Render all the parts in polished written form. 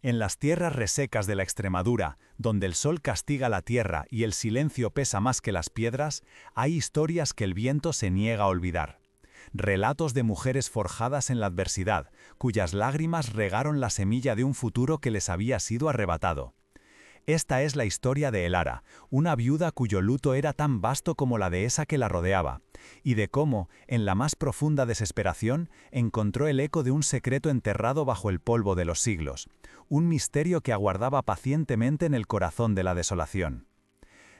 En las tierras resecas de la Extremadura, donde el sol castiga la tierra y el silencio pesa más que las piedras, hay historias que el viento se niega a olvidar. Relatos de mujeres forjadas en la adversidad, cuyas lágrimas regaron la semilla de un futuro que les había sido arrebatado. Esta es la historia de Elara, una viuda cuyo luto era tan vasto como la dehesa que la rodeaba, y de cómo, en la más profunda desesperación, encontró el eco de un secreto enterrado bajo el polvo de los siglos, un misterio que aguardaba pacientemente en el corazón de la desolación.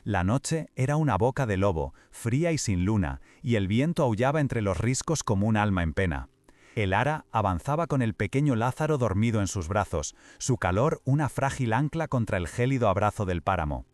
La noche era una boca de lobo, fría y sin luna, y el viento aullaba entre los riscos como un alma en pena. Elara avanzaba con el pequeño Lázaro dormido en sus brazos, su calor una frágil ancla contra el gélido abrazo del páramo.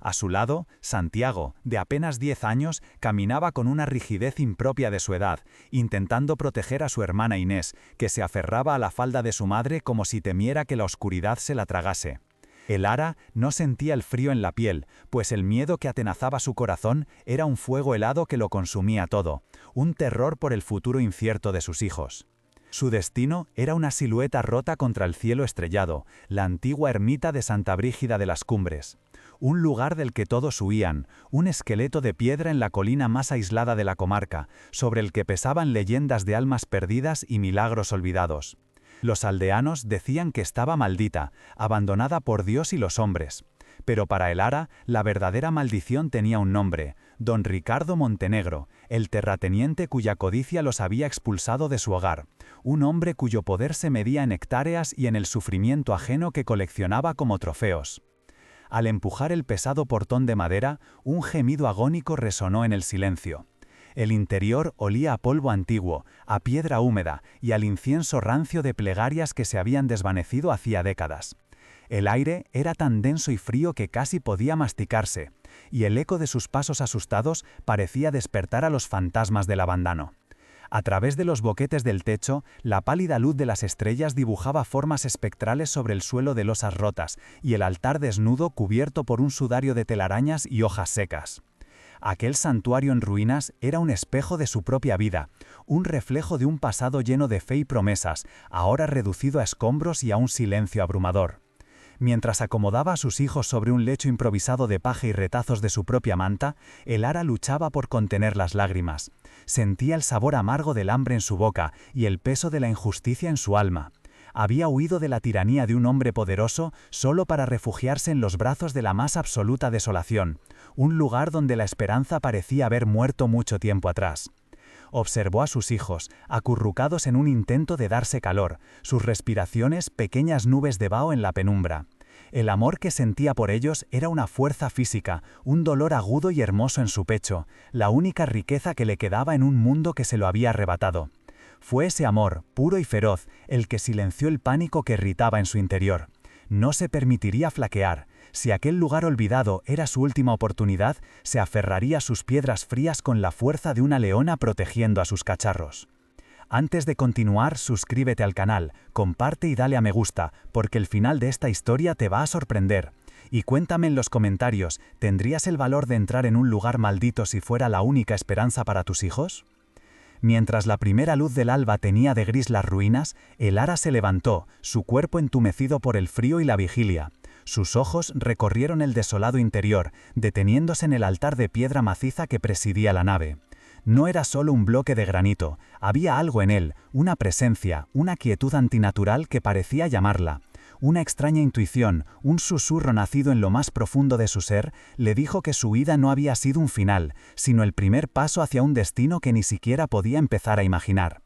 A su lado, Santiago, de apenas 10 años, caminaba con una rigidez impropia de su edad, intentando proteger a su hermana Inés, que se aferraba a la falda de su madre como si temiera que la oscuridad se la tragase. Elara no sentía el frío en la piel, pues el miedo que atenazaba su corazón era un fuego helado que lo consumía todo, un terror por el futuro incierto de sus hijos. Su destino era una silueta rota contra el cielo estrellado, la antigua ermita de Santa Brígida de las Cumbres. Un lugar del que todos huían, un esqueleto de piedra en la colina más aislada de la comarca, sobre el que pesaban leyendas de almas perdidas y milagros olvidados. Los aldeanos decían que estaba maldita, abandonada por Dios y los hombres. Pero para Elara, la verdadera maldición tenía un nombre: don Ricardo Montenegro, el terrateniente cuya codicia los había expulsado de su hogar, un hombre cuyo poder se medía en hectáreas y en el sufrimiento ajeno que coleccionaba como trofeos. Al empujar el pesado portón de madera, un gemido agónico resonó en el silencio. El interior olía a polvo antiguo, a piedra húmeda y al incienso rancio de plegarias que se habían desvanecido hacía décadas. El aire era tan denso y frío que casi podía masticarse, y el eco de sus pasos asustados parecía despertar a los fantasmas del abandono. A través de los boquetes del techo, la pálida luz de las estrellas dibujaba formas espectrales sobre el suelo de losas rotas y el altar desnudo cubierto por un sudario de telarañas y hojas secas. Aquel santuario en ruinas era un espejo de su propia vida, un reflejo de un pasado lleno de fe y promesas, ahora reducido a escombros y a un silencio abrumador. Mientras acomodaba a sus hijos sobre un lecho improvisado de paja y retazos de su propia manta, Elara luchaba por contener las lágrimas. Sentía el sabor amargo del hambre en su boca y el peso de la injusticia en su alma. Había huido de la tiranía de un hombre poderoso solo para refugiarse en los brazos de la más absoluta desolación, un lugar donde la esperanza parecía haber muerto mucho tiempo atrás. Observó a sus hijos, acurrucados en un intento de darse calor, sus respiraciones pequeñas nubes de vaho en la penumbra. El amor que sentía por ellos era una fuerza física, un dolor agudo y hermoso en su pecho, la única riqueza que le quedaba en un mundo que se lo había arrebatado. Fue ese amor, puro y feroz, el que silenció el pánico que irritaba en su interior. No se permitiría flaquear. Si aquel lugar olvidado era su última oportunidad, se aferraría a sus piedras frías con la fuerza de una leona protegiendo a sus cacharros. Antes de continuar, suscríbete al canal, comparte y dale a me gusta, porque el final de esta historia te va a sorprender. Y cuéntame en los comentarios, ¿tendrías el valor de entrar en un lugar maldito si fuera la única esperanza para tus hijos? Mientras la primera luz del alba tenía de gris las ruinas, Elara se levantó, su cuerpo entumecido por el frío y la vigilia. Sus ojos recorrieron el desolado interior, deteniéndose en el altar de piedra maciza que presidía la nave. No era solo un bloque de granito, había algo en él, una presencia, una quietud antinatural que parecía llamarla. Una extraña intuición, un susurro nacido en lo más profundo de su ser, le dijo que su vida no había sido un final, sino el primer paso hacia un destino que ni siquiera podía empezar a imaginar.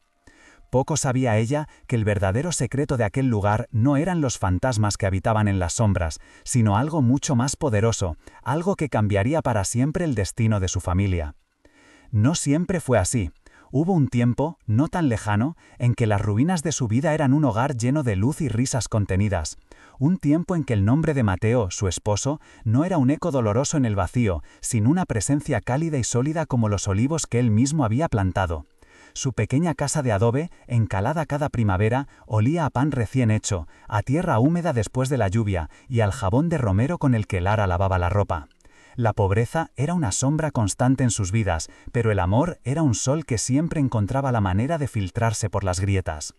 Poco sabía ella que el verdadero secreto de aquel lugar no eran los fantasmas que habitaban en las sombras, sino algo mucho más poderoso, algo que cambiaría para siempre el destino de su familia. No siempre fue así. Hubo un tiempo, no tan lejano, en que las ruinas de su vida eran un hogar lleno de luz y risas contenidas. Un tiempo en que el nombre de Mateo, su esposo, no era un eco doloroso en el vacío, sino una presencia cálida y sólida como los olivos que él mismo había plantado. Su pequeña casa de adobe, encalada cada primavera, olía a pan recién hecho, a tierra húmeda después de la lluvia y al jabón de romero con el que Elara lavaba la ropa. La pobreza era una sombra constante en sus vidas, pero el amor era un sol que siempre encontraba la manera de filtrarse por las grietas.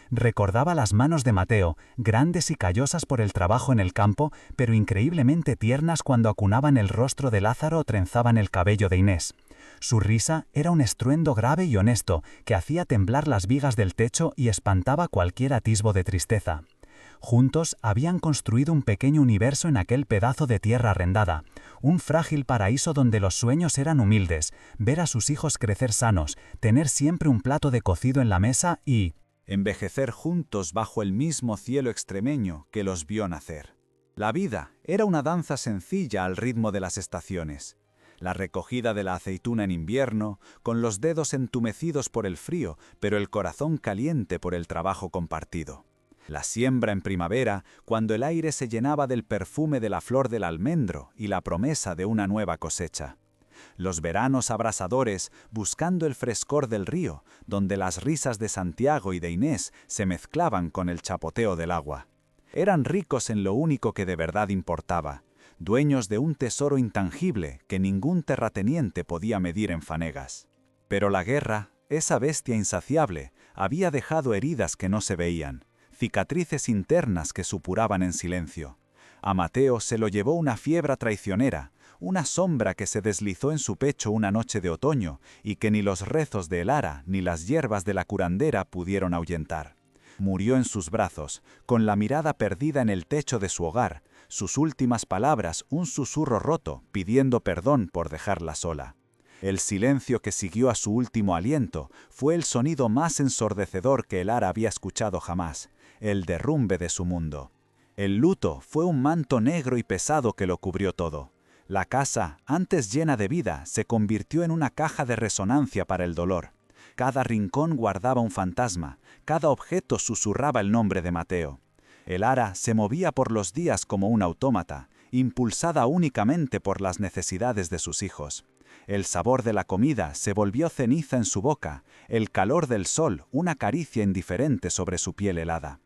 Recordaba las manos de Mateo, grandes y callosas por el trabajo en el campo, pero increíblemente tiernas cuando acunaban el rostro de Lázaro o trenzaban el cabello de Inés. Su risa era un estruendo grave y honesto que hacía temblar las vigas del techo y espantaba cualquier atisbo de tristeza. Juntos habían construido un pequeño universo en aquel pedazo de tierra arrendada, un frágil paraíso donde los sueños eran humildes, ver a sus hijos crecer sanos, tener siempre un plato de cocido en la mesa y envejecer juntos bajo el mismo cielo extremeño que los vio nacer. La vida era una danza sencilla al ritmo de las estaciones. La recogida de la aceituna en invierno, con los dedos entumecidos por el frío, pero el corazón caliente por el trabajo compartido. La siembra en primavera, cuando el aire se llenaba del perfume de la flor del almendro y la promesa de una nueva cosecha. Los veranos abrasadores, buscando el frescor del río, donde las risas de Santiago y de Inés se mezclaban con el chapoteo del agua. Eran ricos en lo único que de verdad importaba, dueños de un tesoro intangible que ningún terrateniente podía medir en fanegas. Pero la guerra, esa bestia insaciable, había dejado heridas que no se veían, cicatrices internas que supuraban en silencio. A Mateo se lo llevó una fiebre traicionera, una sombra que se deslizó en su pecho una noche de otoño y que ni los rezos de Elara ni las hierbas de la curandera pudieron ahuyentar. Murió en sus brazos, con la mirada perdida en el techo de su hogar, sus últimas palabras un susurro roto pidiendo perdón por dejarla sola. El silencio que siguió a su último aliento fue el sonido más ensordecedor que Elara había escuchado jamás, el derrumbe de su mundo. El luto fue un manto negro y pesado que lo cubrió todo. La casa, antes llena de vida, se convirtió en una caja de resonancia para el dolor. Cada rincón guardaba un fantasma, cada objeto susurraba el nombre de Mateo. Elara se movía por los días como un autómata, impulsada únicamente por las necesidades de sus hijos. El sabor de la comida se volvió ceniza en su boca, el calor del sol una caricia indiferente sobre su piel helada.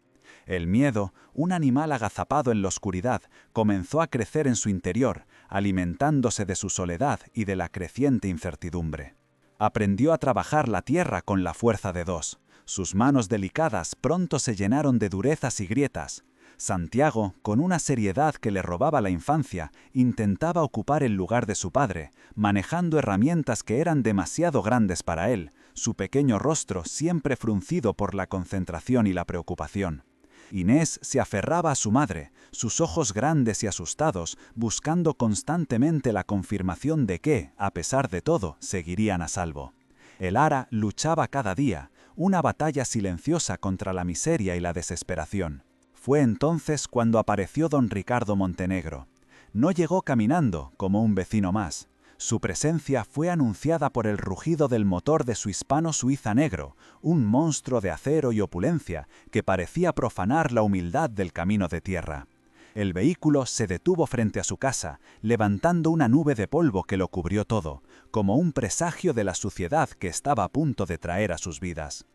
El miedo, un animal agazapado en la oscuridad, comenzó a crecer en su interior, alimentándose de su soledad y de la creciente incertidumbre. Aprendió a trabajar la tierra con la fuerza de dos. Sus manos delicadas pronto se llenaron de durezas y grietas. Santiago, con una seriedad que le robaba la infancia, intentaba ocupar el lugar de su padre, manejando herramientas que eran demasiado grandes para él, su pequeño rostro siempre fruncido por la concentración y la preocupación. Inés se aferraba a su madre, sus ojos grandes y asustados, buscando constantemente la confirmación de que, a pesar de todo, seguirían a salvo. Elara luchaba cada día, una batalla silenciosa contra la miseria y la desesperación. Fue entonces cuando apareció don Ricardo Montenegro. No llegó caminando, como un vecino más. Su presencia fue anunciada por el rugido del motor de su hispano Suiza negro, un monstruo de acero y opulencia que parecía profanar la humildad del camino de tierra. El vehículo se detuvo frente a su casa, levantando una nube de polvo que lo cubrió todo, como un presagio de la suciedad que estaba a punto de traer a sus vidas.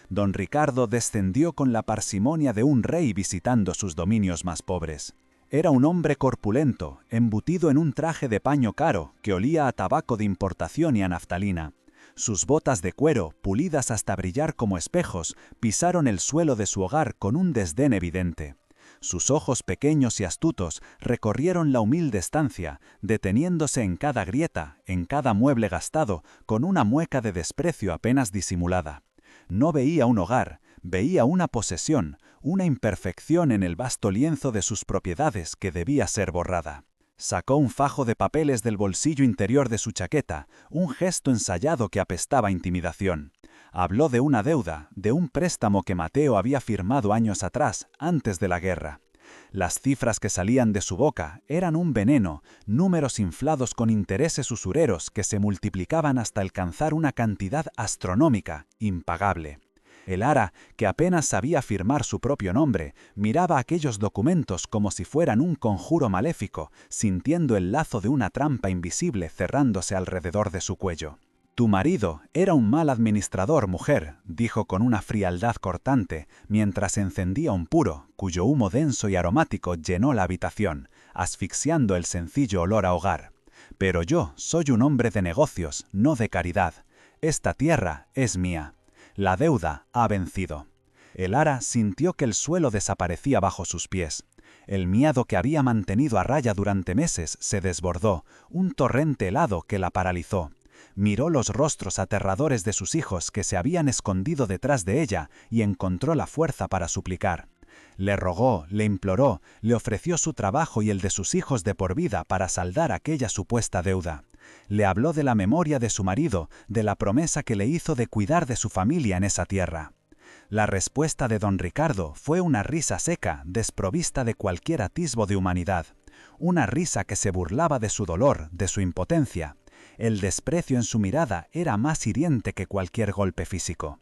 Don Ricardo descendió con la parsimonia de un rey visitando sus dominios más pobres. Era un hombre corpulento, embutido en un traje de paño caro que olía a tabaco de importación y a naftalina. Sus botas de cuero, pulidas hasta brillar como espejos, pisaron el suelo de su hogar con un desdén evidente. Sus ojos pequeños y astutos recorrieron la humilde estancia, deteniéndose en cada grieta, en cada mueble gastado, con una mueca de desprecio apenas disimulada. No veía un hogar, veía una posesión, una imperfección en el vasto lienzo de sus propiedades que debía ser borrada. Sacó un fajo de papeles del bolsillo interior de su chaqueta, un gesto ensayado que apestaba a intimidación. Habló de una deuda, de un préstamo que Mateo había firmado años atrás, antes de la guerra. Las cifras que salían de su boca eran un veneno, números inflados con intereses usureros que se multiplicaban hasta alcanzar una cantidad astronómica, impagable. Elara, que apenas sabía firmar su propio nombre, miraba aquellos documentos como si fueran un conjuro maléfico, sintiendo el lazo de una trampa invisible cerrándose alrededor de su cuello. «Tu marido era un mal administrador, mujer», dijo con una frialdad cortante, mientras encendía un puro, cuyo humo denso y aromático llenó la habitación, asfixiando el sencillo olor a hogar. «Pero yo soy un hombre de negocios, no de caridad. Esta tierra es mía. La deuda ha vencido». El ara sintió que el suelo desaparecía bajo sus pies. El miedo que había mantenido a raya durante meses se desbordó, un torrente helado que la paralizó. Miró los rostros aterradores de sus hijos que se habían escondido detrás de ella y encontró la fuerza para suplicar. Le rogó, le imploró, le ofreció su trabajo y el de sus hijos de por vida para saldar aquella supuesta deuda. Le habló de la memoria de su marido, de la promesa que le hizo de cuidar de su familia en esa tierra. La respuesta de don Ricardo fue una risa seca, desprovista de cualquier atisbo de humanidad. Una risa que se burlaba de su dolor, de su impotencia. El desprecio en su mirada era más hiriente que cualquier golpe físico.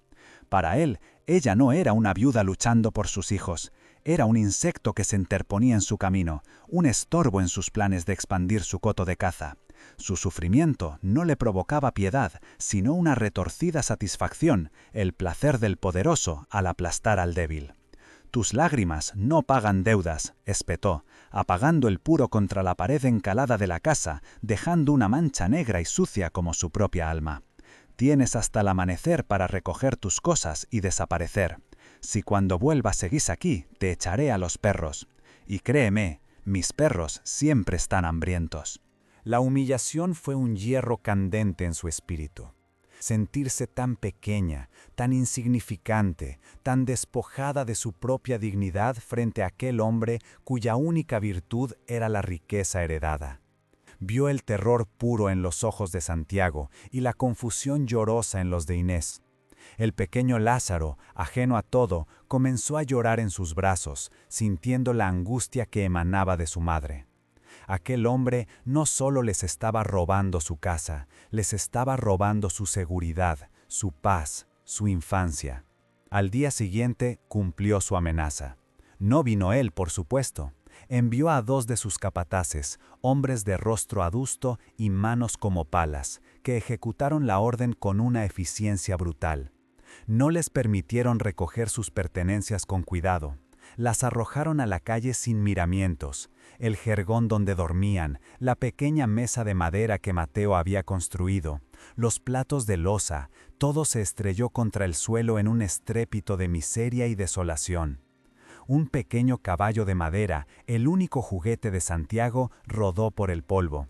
Para él, ella no era una viuda luchando por sus hijos. Era un insecto que se interponía en su camino, un estorbo en sus planes de expandir su coto de caza. Su sufrimiento no le provocaba piedad, sino una retorcida satisfacción, el placer del poderoso al aplastar al débil. «Tus lágrimas no pagan deudas», espetó, apagando el puro contra la pared encalada de la casa, dejando una mancha negra y sucia como su propia alma. «Tienes hasta el amanecer para recoger tus cosas y desaparecer. Si cuando vuelvas seguís aquí, te echaré a los perros. Y créeme, mis perros siempre están hambrientos». La humillación fue un hierro candente en su espíritu. Sentirse tan pequeña, tan insignificante, tan despojada de su propia dignidad frente a aquel hombre cuya única virtud era la riqueza heredada. Vio el terror puro en los ojos de Santiago y la confusión llorosa en los de Inés. El pequeño Lázaro, ajeno a todo, comenzó a llorar en sus brazos, sintiendo la angustia que emanaba de su madre. Aquel hombre no solo les estaba robando su casa, les estaba robando su seguridad, su paz, su infancia. Al día siguiente cumplió su amenaza. No vino él, por supuesto. Envió a 2 de sus capataces, hombres de rostro adusto y manos como palas, que ejecutaron la orden con una eficiencia brutal. No les permitieron recoger sus pertenencias con cuidado. Las arrojaron a la calle sin miramientos. El jergón donde dormían, la pequeña mesa de madera que Mateo había construido, los platos de loza, todo se estrelló contra el suelo en un estrépito de miseria y desolación. Un pequeño caballo de madera, el único juguete de Santiago, rodó por el polvo.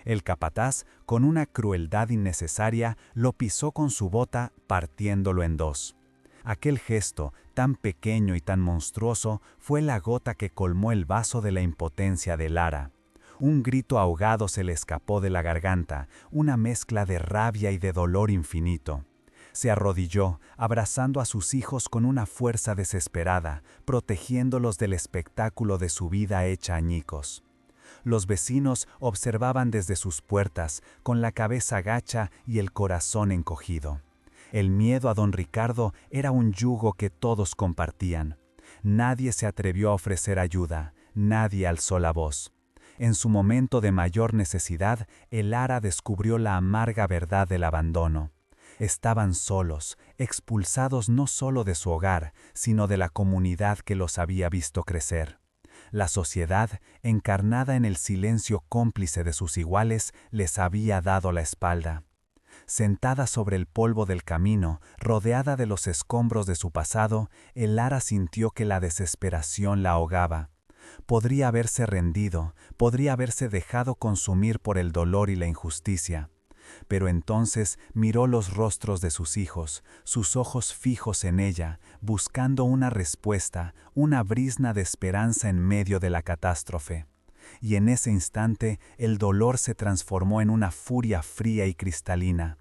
El capataz, con una crueldad innecesaria, lo pisó con su bota, partiéndolo en 2. Aquel gesto, tan pequeño y tan monstruoso, fue la gota que colmó el vaso de la impotencia de Lara. Un grito ahogado se le escapó de la garganta, una mezcla de rabia y de dolor infinito. Se arrodilló, abrazando a sus hijos con una fuerza desesperada, protegiéndolos del espectáculo de su vida hecha añicos. Los vecinos observaban desde sus puertas, con la cabeza gacha y el corazón encogido. El miedo a don Ricardo era un yugo que todos compartían. Nadie se atrevió a ofrecer ayuda, nadie alzó la voz. En su momento de mayor necesidad, el ara descubrió la amarga verdad del abandono. Estaban solos, expulsados no solo de su hogar, sino de la comunidad que los había visto crecer. La sociedad, encarnada en el silencio cómplice de sus iguales, les había dado la espalda. Sentada sobre el polvo del camino, rodeada de los escombros de su pasado, el ara sintió que la desesperación la ahogaba. Podría haberse rendido, podría haberse dejado consumir por el dolor y la injusticia. Pero entonces miró los rostros de sus hijos, sus ojos fijos en ella, buscando una respuesta, una brizna de esperanza en medio de la catástrofe. Y en ese instante el dolor se transformó en una furia fría y cristalina.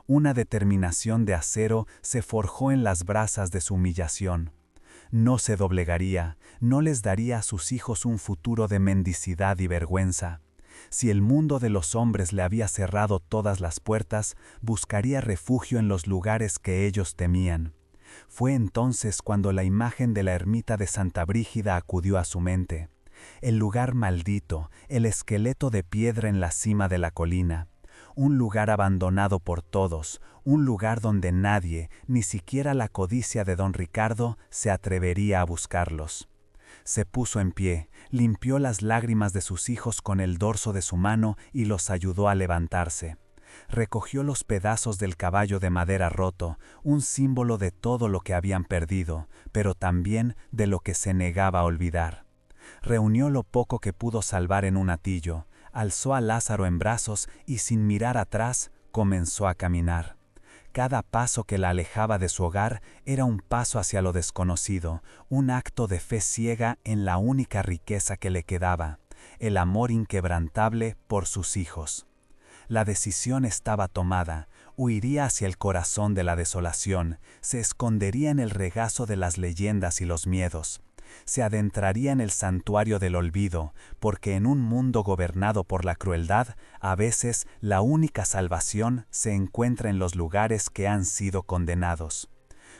Una determinación de acero se forjó en las brasas de su humillación. No se doblegaría, no les daría a sus hijos un futuro de mendicidad y vergüenza. Si el mundo de los hombres le había cerrado todas las puertas, buscaría refugio en los lugares que ellos temían. Fue entonces cuando la imagen de la ermita de Santa Brígida acudió a su mente. El lugar maldito, el esqueleto de piedra en la cima de la colina. Un lugar abandonado por todos, un lugar donde nadie, ni siquiera la codicia de don Ricardo, se atrevería a buscarlos. Se puso en pie, limpió las lágrimas de sus hijos con el dorso de su mano y los ayudó a levantarse. Recogió los pedazos del caballo de madera roto, un símbolo de todo lo que habían perdido, pero también de lo que se negaba a olvidar. Reunió lo poco que pudo salvar en un hatillo, alzó a Lázaro en brazos y sin mirar atrás comenzó a caminar. Cada paso que la alejaba de su hogar era un paso hacia lo desconocido, un acto de fe ciega en la única riqueza que le quedaba, el amor inquebrantable por sus hijos. La decisión estaba tomada, huiría hacia el corazón de la desolación, se escondería en el regazo de las leyendas y los miedos. Se adentraría en el santuario del olvido, porque en un mundo gobernado por la crueldad, a veces la única salvación se encuentra en los lugares que han sido condenados.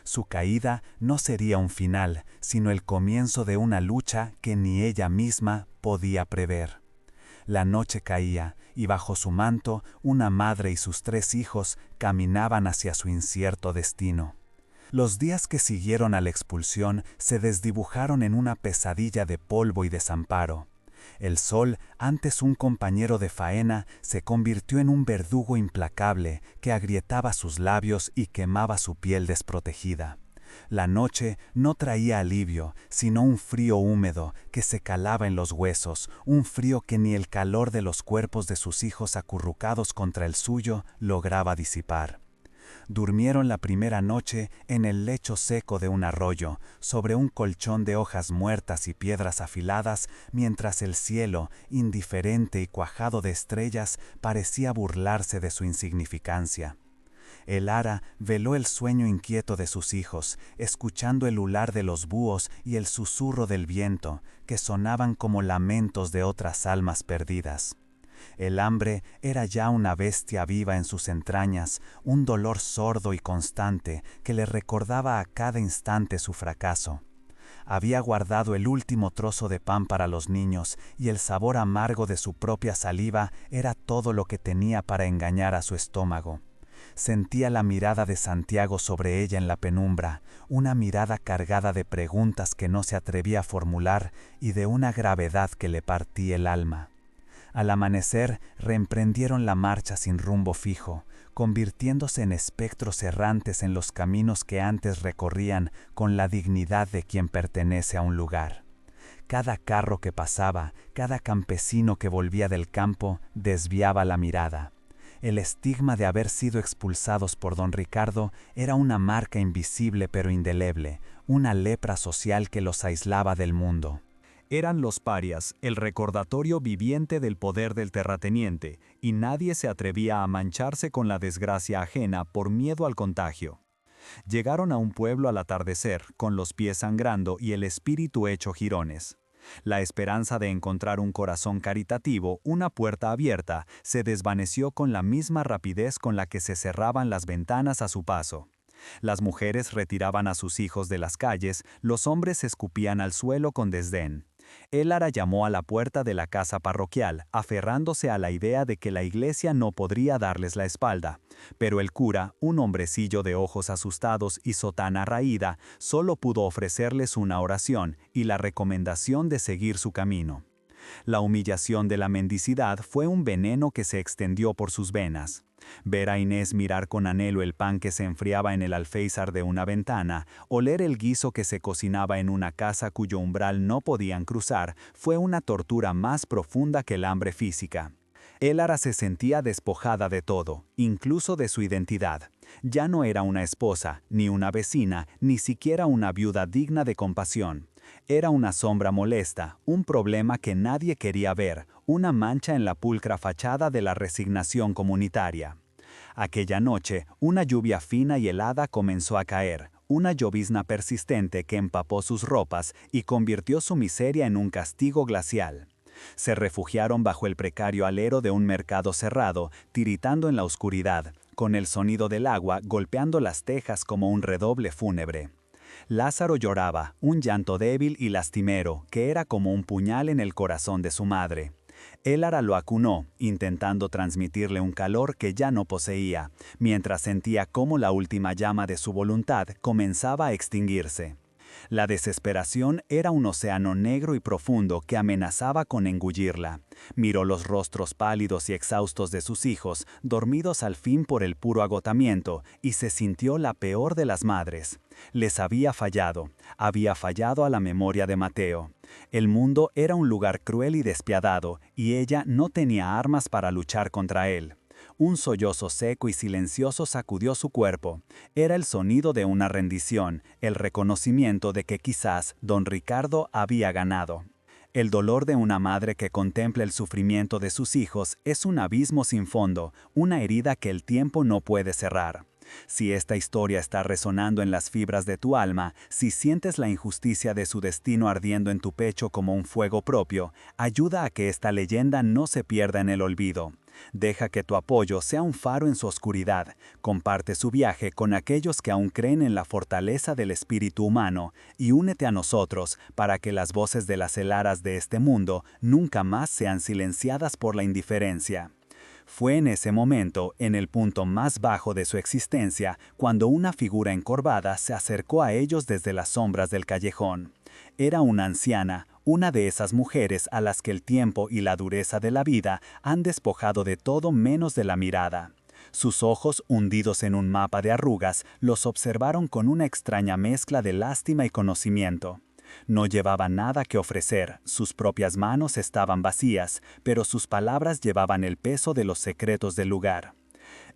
Su caída no sería un final, sino el comienzo de una lucha que ni ella misma podía prever. La noche caía, y bajo su manto, una madre y sus 3 hijos caminaban hacia su incierto destino. Los días que siguieron a la expulsión se desdibujaron en una pesadilla de polvo y desamparo. El sol, antes un compañero de faena, se convirtió en un verdugo implacable que agrietaba sus labios y quemaba su piel desprotegida. La noche no traía alivio, sino un frío húmedo que se calaba en los huesos, un frío que ni el calor de los cuerpos de sus hijos acurrucados contra el suyo lograba disipar. Durmieron la primera noche en el lecho seco de un arroyo, sobre un colchón de hojas muertas y piedras afiladas, mientras el cielo, indiferente y cuajado de estrellas, parecía burlarse de su insignificancia. El ara veló el sueño inquieto de sus hijos, escuchando el ular de los búhos y el susurro del viento, que sonaban como lamentos de otras almas perdidas. El hambre era ya una bestia viva en sus entrañas, un dolor sordo y constante que le recordaba a cada instante su fracaso. Había guardado el último trozo de pan para los niños, y el sabor amargo de su propia saliva era todo lo que tenía para engañar a su estómago. Sentía la mirada de Santiago sobre ella en la penumbra, una mirada cargada de preguntas que no se atrevía a formular y de una gravedad que le partía el alma. Al amanecer reemprendieron la marcha sin rumbo fijo, convirtiéndose en espectros errantes en los caminos que antes recorrían con la dignidad de quien pertenece a un lugar. Cada carro que pasaba, cada campesino que volvía del campo, desviaba la mirada. El estigma de haber sido expulsados por don Ricardo era una marca invisible pero indeleble, una lepra social que los aislaba del mundo. Eran los parias, el recordatorio viviente del poder del terrateniente, y nadie se atrevía a mancharse con la desgracia ajena por miedo al contagio. Llegaron a un pueblo al atardecer, con los pies sangrando y el espíritu hecho jirones. La esperanza de encontrar un corazón caritativo, una puerta abierta, se desvaneció con la misma rapidez con la que se cerraban las ventanas a su paso. Las mujeres retiraban a sus hijos de las calles, los hombres escupían al suelo con desdén. El ara llamó a la puerta de la casa parroquial, aferrándose a la idea de que la iglesia no podría darles la espalda, pero el cura, un hombrecillo de ojos asustados y sotana raída, solo pudo ofrecerles una oración y la recomendación de seguir su camino. La humillación de la mendicidad fue un veneno que se extendió por sus venas. Ver a Inés mirar con anhelo el pan que se enfriaba en el alféizar de una ventana, oler el guiso que se cocinaba en una casa cuyo umbral no podían cruzar, fue una tortura más profunda que el hambre física. Elara se sentía despojada de todo, incluso de su identidad. Ya no era una esposa, ni una vecina, ni siquiera una viuda digna de compasión. Era una sombra molesta, un problema que nadie quería ver, una mancha en la pulcra fachada de la resignación comunitaria. Aquella noche, una lluvia fina y helada comenzó a caer, una llovizna persistente que empapó sus ropas y convirtió su miseria en un castigo glacial. Se refugiaron bajo el precario alero de un mercado cerrado, tiritando en la oscuridad, con el sonido del agua golpeando las tejas como un redoble fúnebre. Lázaro lloraba, un llanto débil y lastimero, que era como un puñal en el corazón de su madre. Elara lo acunó, intentando transmitirle un calor que ya no poseía, mientras sentía cómo la última llama de su voluntad comenzaba a extinguirse. La desesperación era un océano negro y profundo que amenazaba con engullirla. Miró los rostros pálidos y exhaustos de sus hijos, dormidos al fin por el puro agotamiento, y se sintió la peor de las madres. Les había fallado a la memoria de Mateo. El mundo era un lugar cruel y despiadado, y ella no tenía armas para luchar contra él. Un sollozo seco y silencioso sacudió su cuerpo. Era el sonido de una rendición, el reconocimiento de que quizás don Ricardo había ganado. El dolor de una madre que contempla el sufrimiento de sus hijos es un abismo sin fondo, una herida que el tiempo no puede cerrar. Si esta historia está resonando en las fibras de tu alma, si sientes la injusticia de su destino ardiendo en tu pecho como un fuego propio, ayuda a que esta leyenda no se pierda en el olvido. Deja que tu apoyo sea un faro en su oscuridad. Comparte su viaje con aquellos que aún creen en la fortaleza del espíritu humano y únete a nosotros para que las voces de las helaras de este mundo nunca más sean silenciadas por la indiferencia. Fue en ese momento, en el punto más bajo de su existencia, cuando una figura encorvada se acercó a ellos desde las sombras del callejón. Era una anciana, una de esas mujeres a las que el tiempo y la dureza de la vida han despojado de todo menos de la mirada. Sus ojos, hundidos en un mapa de arrugas, los observaron con una extraña mezcla de lástima y conocimiento. No llevaba nada que ofrecer, sus propias manos estaban vacías, pero sus palabras llevaban el peso de los secretos del lugar.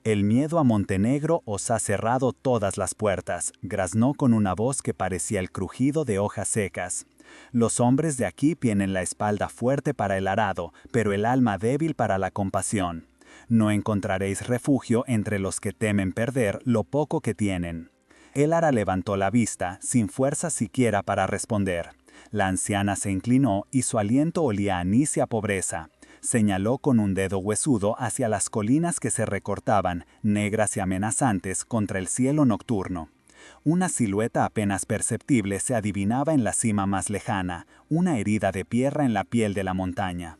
El miedo a Montenegro os ha cerrado todas las puertas, graznó con una voz que parecía el crujido de hojas secas. Los hombres de aquí tienen la espalda fuerte para el arado, pero el alma débil para la compasión. No encontraréis refugio entre los que temen perder lo poco que tienen. Elara levantó la vista, sin fuerza siquiera para responder. La anciana se inclinó y su aliento olía a anís y a pobreza. Señaló con un dedo huesudo hacia las colinas que se recortaban, negras y amenazantes, contra el cielo nocturno. Una silueta apenas perceptible se adivinaba en la cima más lejana, una herida de tierra en la piel de la montaña.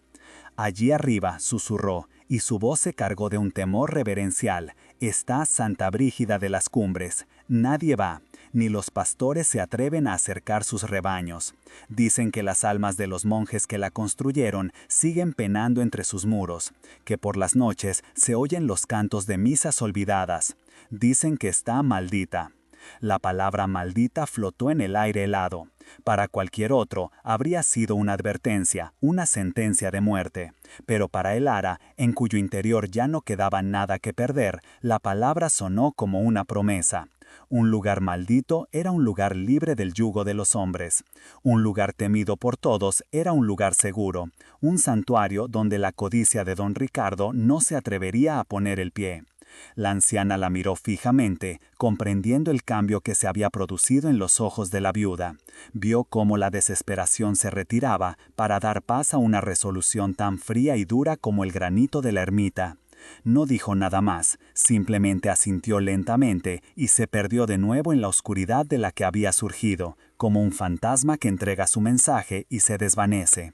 Allí arriba, susurró, y su voz se cargó de un temor reverencial. Está Santa Brígida de las Cumbres. Nadie va, ni los pastores se atreven a acercar sus rebaños. Dicen que las almas de los monjes que la construyeron siguen penando entre sus muros, que por las noches se oyen los cantos de misas olvidadas. Dicen que está maldita. La palabra maldita flotó en el aire helado. Para cualquier otro habría sido una advertencia, una sentencia de muerte. Pero para Elara, en cuyo interior ya no quedaba nada que perder, la palabra sonó como una promesa. Un lugar maldito era un lugar libre del yugo de los hombres. Un lugar temido por todos era un lugar seguro. Un santuario donde la codicia de don Ricardo no se atrevería a poner el pie. La anciana la miró fijamente, comprendiendo el cambio que se había producido en los ojos de la viuda. Vio cómo la desesperación se retiraba para dar paz a una resolución tan fría y dura como el granito de la ermita. No dijo nada más, simplemente asintió lentamente y se perdió de nuevo en la oscuridad de la que había surgido, como un fantasma que entrega su mensaje y se desvanece.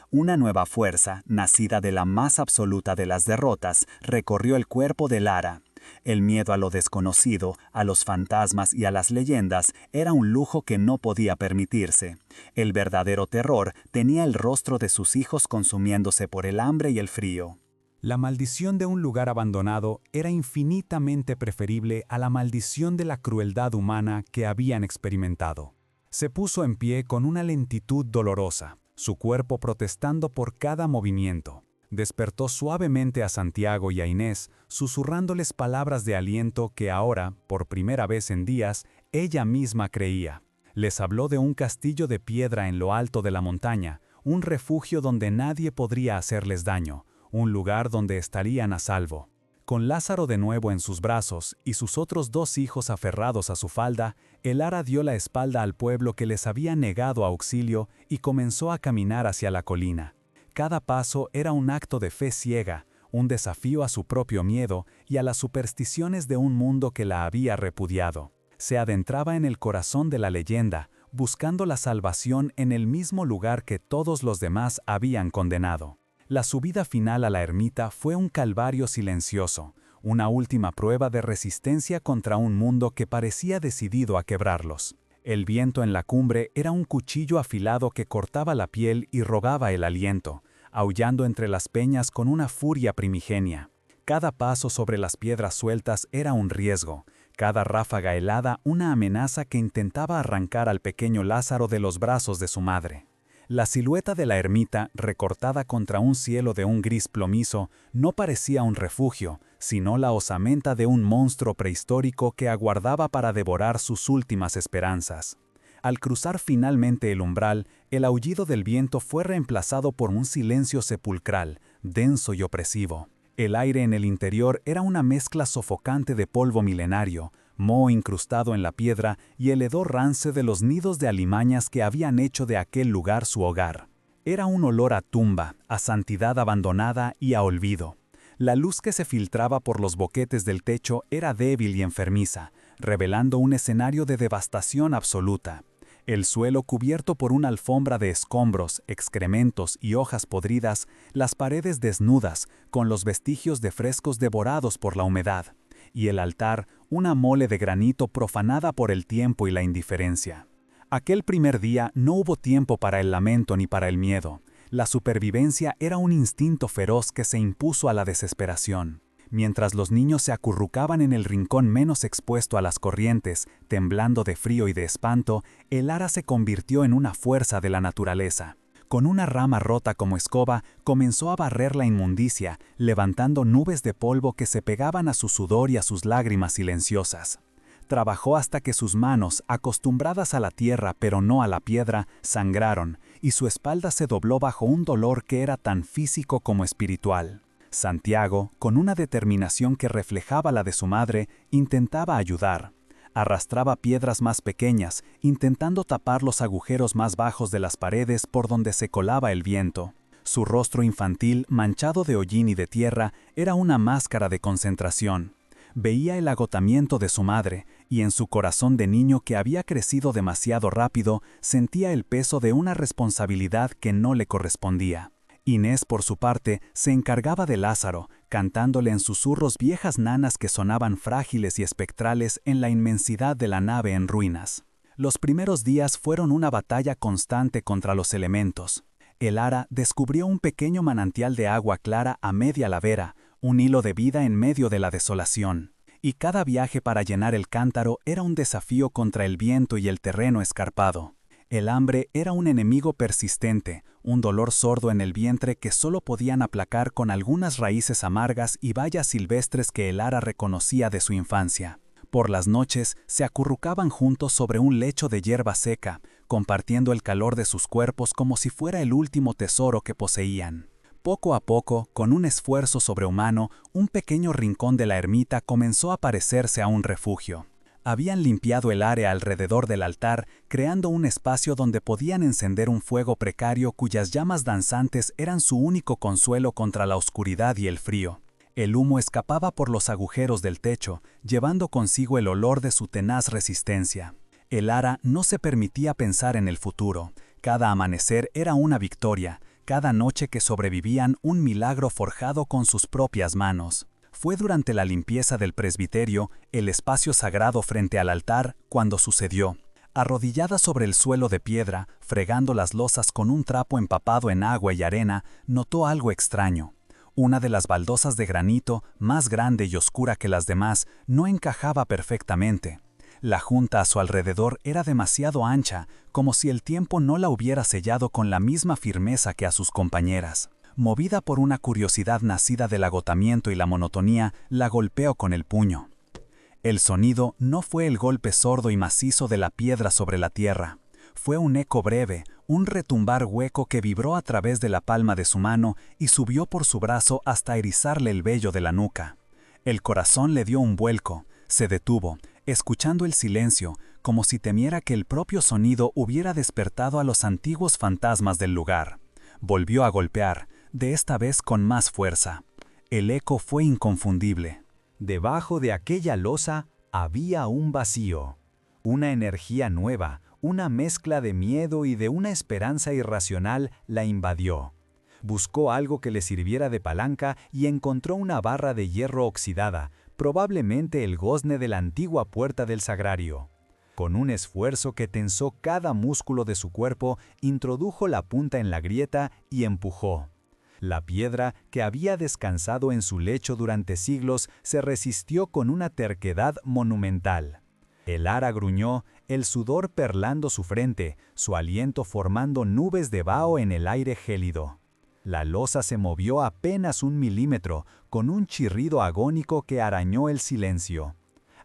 Una nueva fuerza, nacida de la más absoluta de las derrotas, recorrió el cuerpo de Lara. El miedo a lo desconocido, a los fantasmas y a las leyendas era un lujo que no podía permitirse. El verdadero terror tenía el rostro de sus hijos consumiéndose por el hambre y el frío. La maldición de un lugar abandonado era infinitamente preferible a la maldición de la crueldad humana que habían experimentado. Se puso en pie con una lentitud dolorosa, su cuerpo protestando por cada movimiento. Despertó suavemente a Santiago y a Inés, susurrándoles palabras de aliento que ahora, por primera vez en días, ella misma creía. Les habló de un castillo de piedra en lo alto de la montaña, un refugio donde nadie podría hacerles daño, un lugar donde estarían a salvo. Con Lázaro de nuevo en sus brazos y sus otros 2 hijos aferrados a su falda, Elara dio la espalda al pueblo que les había negado auxilio y comenzó a caminar hacia la colina. Cada paso era un acto de fe ciega, un desafío a su propio miedo y a las supersticiones de un mundo que la había repudiado. Se adentraba en el corazón de la leyenda, buscando la salvación en el mismo lugar que todos los demás habían condenado. La subida final a la ermita fue un calvario silencioso, una última prueba de resistencia contra un mundo que parecía decidido a quebrarlos. El viento en la cumbre era un cuchillo afilado que cortaba la piel y rogaba el aliento, aullando entre las peñas con una furia primigenia. Cada paso sobre las piedras sueltas era un riesgo, cada ráfaga helada una amenaza que intentaba arrancar al pequeño Lázaro de los brazos de su madre. La silueta de la ermita, recortada contra un cielo de un gris plomizo, no parecía un refugio, sino la osamenta de un monstruo prehistórico que aguardaba para devorar sus últimas esperanzas. Al cruzar finalmente el umbral, el aullido del viento fue reemplazado por un silencio sepulcral, denso y opresivo. El aire en el interior era una mezcla sofocante de polvo milenario, moho incrustado en la piedra y el hedor rance de los nidos de alimañas que habían hecho de aquel lugar su hogar. Era un olor a tumba, a santidad abandonada y a olvido. La luz que se filtraba por los boquetes del techo era débil y enfermiza, revelando un escenario de devastación absoluta. El suelo cubierto por una alfombra de escombros, excrementos y hojas podridas, las paredes desnudas, con los vestigios de frescos devorados por la humedad, y el altar, una mole de granito profanada por el tiempo y la indiferencia. Aquel primer día no hubo tiempo para el lamento ni para el miedo. La supervivencia era un instinto feroz que se impuso a la desesperación. Mientras los niños se acurrucaban en el rincón menos expuesto a las corrientes, temblando de frío y de espanto, el ara se convirtió en una fuerza de la naturaleza. Con una rama rota como escoba, comenzó a barrer la inmundicia, levantando nubes de polvo que se pegaban a su sudor y a sus lágrimas silenciosas. Trabajó hasta que sus manos, acostumbradas a la tierra pero no a la piedra, sangraron, y su espalda se dobló bajo un dolor que era tan físico como espiritual. Santiago, con una determinación que reflejaba la de su madre, intentaba ayudar. Arrastraba piedras más pequeñas, intentando tapar los agujeros más bajos de las paredes por donde se colaba el viento. Su rostro infantil, manchado de hollín y de tierra, era una máscara de concentración. Veía el agotamiento de su madre, y en su corazón de niño que había crecido demasiado rápido, sentía el peso de una responsabilidad que no le correspondía. Inés, por su parte, se encargaba de Lázaro, cantándole en susurros viejas nanas que sonaban frágiles y espectrales en la inmensidad de la nave en ruinas. Los primeros días fueron una batalla constante contra los elementos. El ara descubrió un pequeño manantial de agua clara a media ladera, un hilo de vida en medio de la desolación. Y cada viaje para llenar el cántaro era un desafío contra el viento y el terreno escarpado. El hambre era un enemigo persistente, un dolor sordo en el vientre que solo podían aplacar con algunas raíces amargas y bayas silvestres que el ara reconocía de su infancia. Por las noches se acurrucaban juntos sobre un lecho de hierba seca, compartiendo el calor de sus cuerpos como si fuera el último tesoro que poseían. Poco a poco, con un esfuerzo sobrehumano, un pequeño rincón de la ermita comenzó a parecerse a un refugio. Habían limpiado el área alrededor del altar, creando un espacio donde podían encender un fuego precario cuyas llamas danzantes eran su único consuelo contra la oscuridad y el frío. El humo escapaba por los agujeros del techo, llevando consigo el olor de su tenaz resistencia. El ara no se permitía pensar en el futuro. Cada amanecer era una victoria, cada noche que sobrevivían un milagro forjado con sus propias manos. Fue durante la limpieza del presbiterio, el espacio sagrado frente al altar, cuando sucedió. Arrodillada sobre el suelo de piedra, fregando las losas con un trapo empapado en agua y arena, notó algo extraño. Una de las baldosas de granito, más grande y oscura que las demás, no encajaba perfectamente. La junta a su alrededor era demasiado ancha, como si el tiempo no la hubiera sellado con la misma firmeza que a sus compañeras. Movida por una curiosidad nacida del agotamiento y la monotonía, la golpeó con el puño. El sonido no fue el golpe sordo y macizo de la piedra sobre la tierra. Fue un eco breve, un retumbar hueco que vibró a través de la palma de su mano y subió por su brazo hasta erizarle el vello de la nuca. El corazón le dio un vuelco, se detuvo, escuchando el silencio, como si temiera que el propio sonido hubiera despertado a los antiguos fantasmas del lugar. Volvió a golpear, de esta vez con más fuerza. El eco fue inconfundible. Debajo de aquella losa había un vacío, una energía nueva, una mezcla de miedo y de una esperanza irracional la invadió. Buscó algo que le sirviera de palanca y encontró una barra de hierro oxidada, probablemente el gozne de la antigua puerta del sagrario. Con un esfuerzo que tensó cada músculo de su cuerpo, introdujo la punta en la grieta y empujó. La piedra, que había descansado en su lecho durante siglos, se resistió con una terquedad monumental. El ara gruñó, el sudor perlando su frente, su aliento formando nubes de vaho en el aire gélido. La losa se movió apenas 1 milímetro, con un chirrido agónico que arañó el silencio.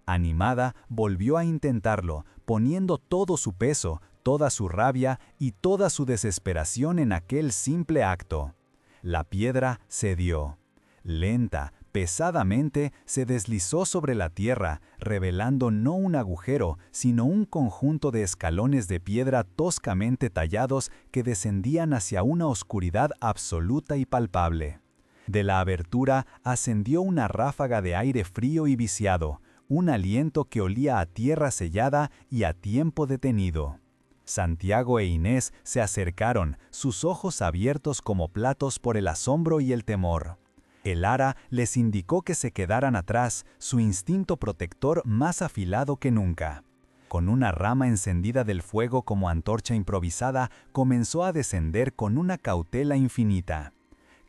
Animada, volvió a intentarlo, poniendo todo su peso, toda su rabia y toda su desesperación en aquel simple acto. La piedra cedió. Lenta, pesadamente, se deslizó sobre la tierra, revelando no un agujero, sino un conjunto de escalones de piedra toscamente tallados que descendían hacia una oscuridad absoluta y palpable. De la abertura ascendió una ráfaga de aire frío y viciado, un aliento que olía a tierra sellada y a tiempo detenido. Santiago e Inés se acercaron, sus ojos abiertos como platos por el asombro y el temor. El ara les indicó que se quedaran atrás, su instinto protector más afilado que nunca. Con una rama encendida del fuego como antorcha improvisada, comenzó a descender con una cautela infinita.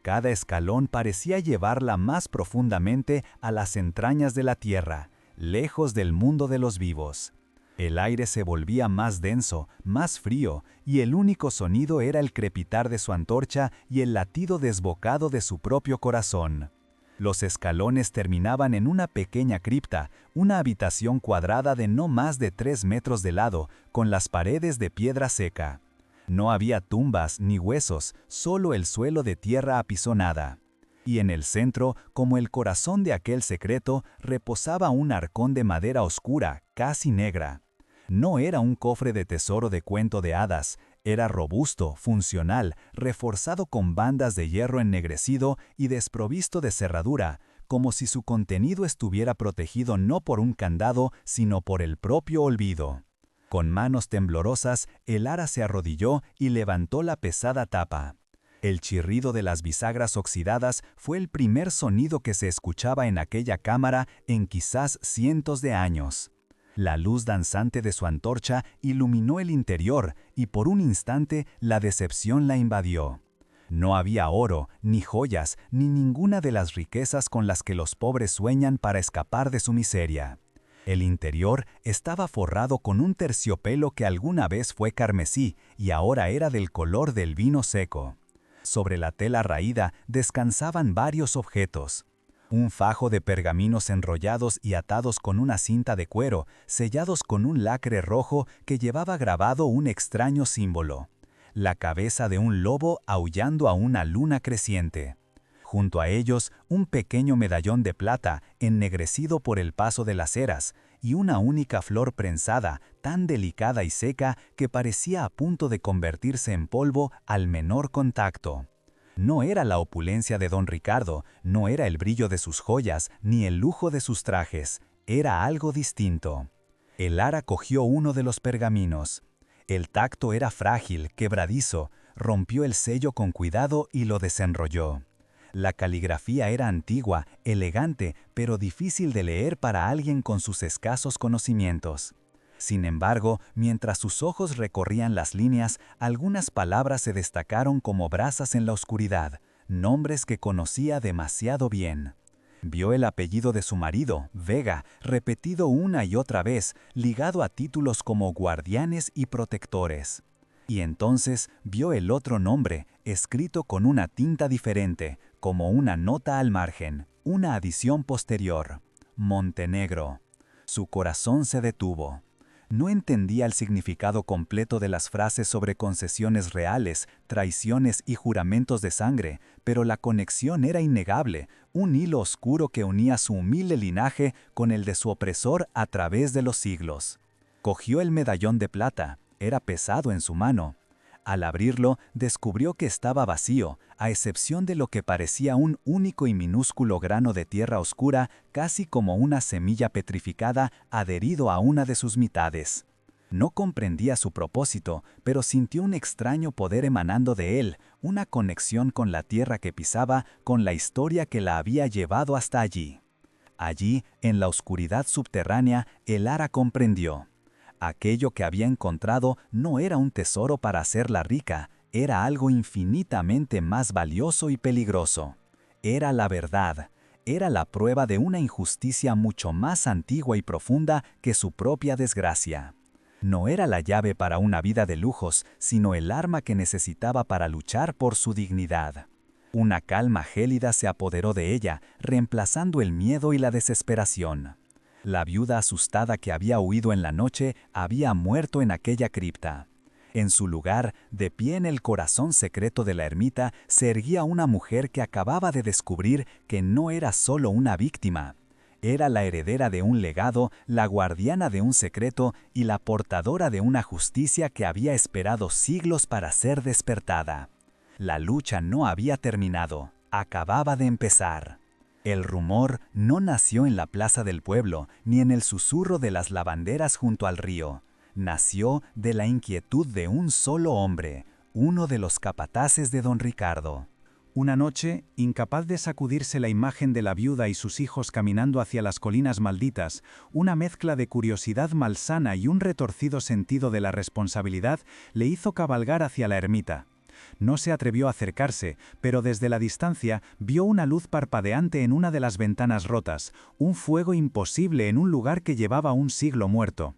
Cada escalón parecía llevarla más profundamente a las entrañas de la tierra, lejos del mundo de los vivos. El aire se volvía más denso, más frío, y el único sonido era el crepitar de su antorcha y el latido desbocado de su propio corazón. Los escalones terminaban en una pequeña cripta, una habitación cuadrada de no más de 3 metros de lado, con las paredes de piedra seca. No había tumbas ni huesos, solo el suelo de tierra apisonada. Y en el centro, como el corazón de aquel secreto, reposaba un arcón de madera oscura, casi negra. No era un cofre de tesoro de cuento de hadas, era robusto, funcional, reforzado con bandas de hierro ennegrecido y desprovisto de cerradura, como si su contenido estuviera protegido no por un candado, sino por el propio olvido. Con manos temblorosas, el ara se arrodilló y levantó la pesada tapa. El chirrido de las bisagras oxidadas fue el primer sonido que se escuchaba en aquella cámara en quizás cientos de años. La luz danzante de su antorcha iluminó el interior y por un instante la decepción la invadió. No había oro, ni joyas, ni ninguna de las riquezas con las que los pobres sueñan para escapar de su miseria. El interior estaba forrado con un terciopelo que alguna vez fue carmesí y ahora era del color del vino seco. Sobre la tela raída descansaban varios objetos. Un fajo de pergaminos enrollados y atados con una cinta de cuero, sellados con un lacre rojo que llevaba grabado un extraño símbolo: la cabeza de un lobo aullando a una luna creciente. Junto a ellos, un pequeño medallón de plata, ennegrecido por el paso de las eras, y una única flor prensada, tan delicada y seca que parecía a punto de convertirse en polvo al menor contacto. No era la opulencia de don Ricardo, no era el brillo de sus joyas, ni el lujo de sus trajes, era algo distinto. El ara cogió uno de los pergaminos. El tacto era frágil, quebradizo, rompió el sello con cuidado y lo desenrolló. La caligrafía era antigua, elegante, pero difícil de leer para alguien con sus escasos conocimientos. Sin embargo, mientras sus ojos recorrían las líneas, algunas palabras se destacaron como brasas en la oscuridad, nombres que conocía demasiado bien. Vio el apellido de su marido, Vega, repetido una y otra vez, ligado a títulos como guardianes y protectores. Y entonces vio el otro nombre, escrito con una tinta diferente, como una nota al margen, una adición posterior: Montenegro. Su corazón se detuvo. No entendía el significado completo de las frases sobre concesiones reales, traiciones y juramentos de sangre, pero la conexión era innegable, un hilo oscuro que unía su humilde linaje con el de su opresor a través de los siglos. Cogió el medallón de plata, era pesado en su mano. Al abrirlo, descubrió que estaba vacío, a excepción de lo que parecía un único y minúsculo grano de tierra oscura, casi como una semilla petrificada adherido a una de sus mitades. No comprendía su propósito, pero sintió un extraño poder emanando de él, una conexión con la tierra que pisaba, con la historia que la había llevado hasta allí. Allí, en la oscuridad subterránea, el ara comprendió. Aquello que había encontrado no era un tesoro para hacerla rica, era algo infinitamente más valioso y peligroso. Era la verdad, era la prueba de una injusticia mucho más antigua y profunda que su propia desgracia. No era la llave para una vida de lujos, sino el arma que necesitaba para luchar por su dignidad. Una calma gélida se apoderó de ella, reemplazando el miedo y la desesperación. La viuda asustada que había huido en la noche había muerto en aquella cripta. En su lugar, de pie en el corazón secreto de la ermita, se erguía una mujer que acababa de descubrir que no era solo una víctima. Era la heredera de un legado, la guardiana de un secreto y la portadora de una justicia que había esperado siglos para ser despertada. La lucha no había terminado, acababa de empezar. El rumor no nació en la plaza del pueblo, ni en el susurro de las lavanderas junto al río. Nació de la inquietud de un solo hombre, uno de los capataces de don Ricardo. Una noche, incapaz de sacudirse la imagen de la viuda y sus hijos caminando hacia las colinas malditas, una mezcla de curiosidad malsana y un retorcido sentido de la responsabilidad le hizo cabalgar hacia la ermita. No se atrevió a acercarse, pero desde la distancia vio una luz parpadeante en una de las ventanas rotas, un fuego imposible en un lugar que llevaba un siglo muerto.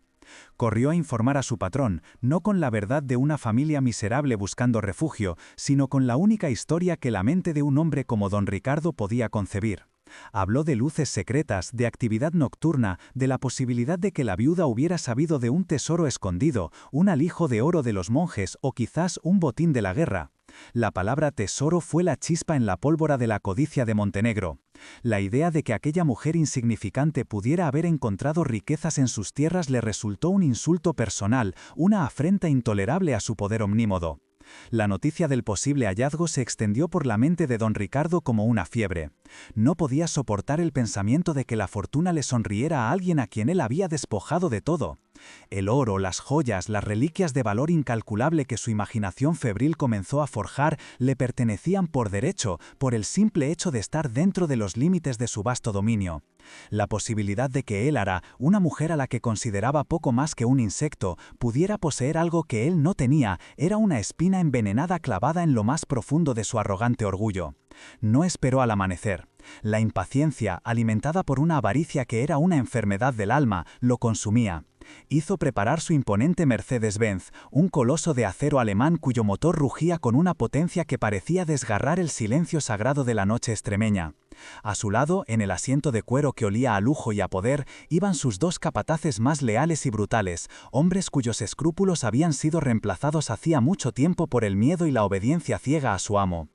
Corrió a informar a su patrón, no con la verdad de una familia miserable buscando refugio, sino con la única historia que la mente de un hombre como don Ricardo podía concebir. Habló de luces secretas, de actividad nocturna, de la posibilidad de que la viuda hubiera sabido de un tesoro escondido, un alijo de oro de los monjes o quizás un botín de la guerra. La palabra tesoro fue la chispa en la pólvora de la codicia de Montenegro. La idea de que aquella mujer insignificante pudiera haber encontrado riquezas en sus tierras le resultó un insulto personal, una afrenta intolerable a su poder omnímodo. La noticia del posible hallazgo se extendió por la mente de don Ricardo como una fiebre. No podía soportar el pensamiento de que la fortuna le sonriera a alguien a quien él había despojado de todo. El oro, las joyas, las reliquias de valor incalculable que su imaginación febril comenzó a forjar le pertenecían por derecho, por el simple hecho de estar dentro de los límites de su vasto dominio. La posibilidad de que Elara, una mujer a la que consideraba poco más que un insecto, pudiera poseer algo que él no tenía, era una espina envenenada clavada en lo más profundo de su arrogante orgullo. No esperó al amanecer. La impaciencia, alimentada por una avaricia que era una enfermedad del alma, lo consumía. Hizo preparar su imponente Mercedes-Benz, un coloso de acero alemán cuyo motor rugía con una potencia que parecía desgarrar el silencio sagrado de la noche extremeña. A su lado, en el asiento de cuero que olía a lujo y a poder, iban sus dos capataces más leales y brutales, hombres cuyos escrúpulos habían sido reemplazados hacía mucho tiempo por el miedo y la obediencia ciega a su amo.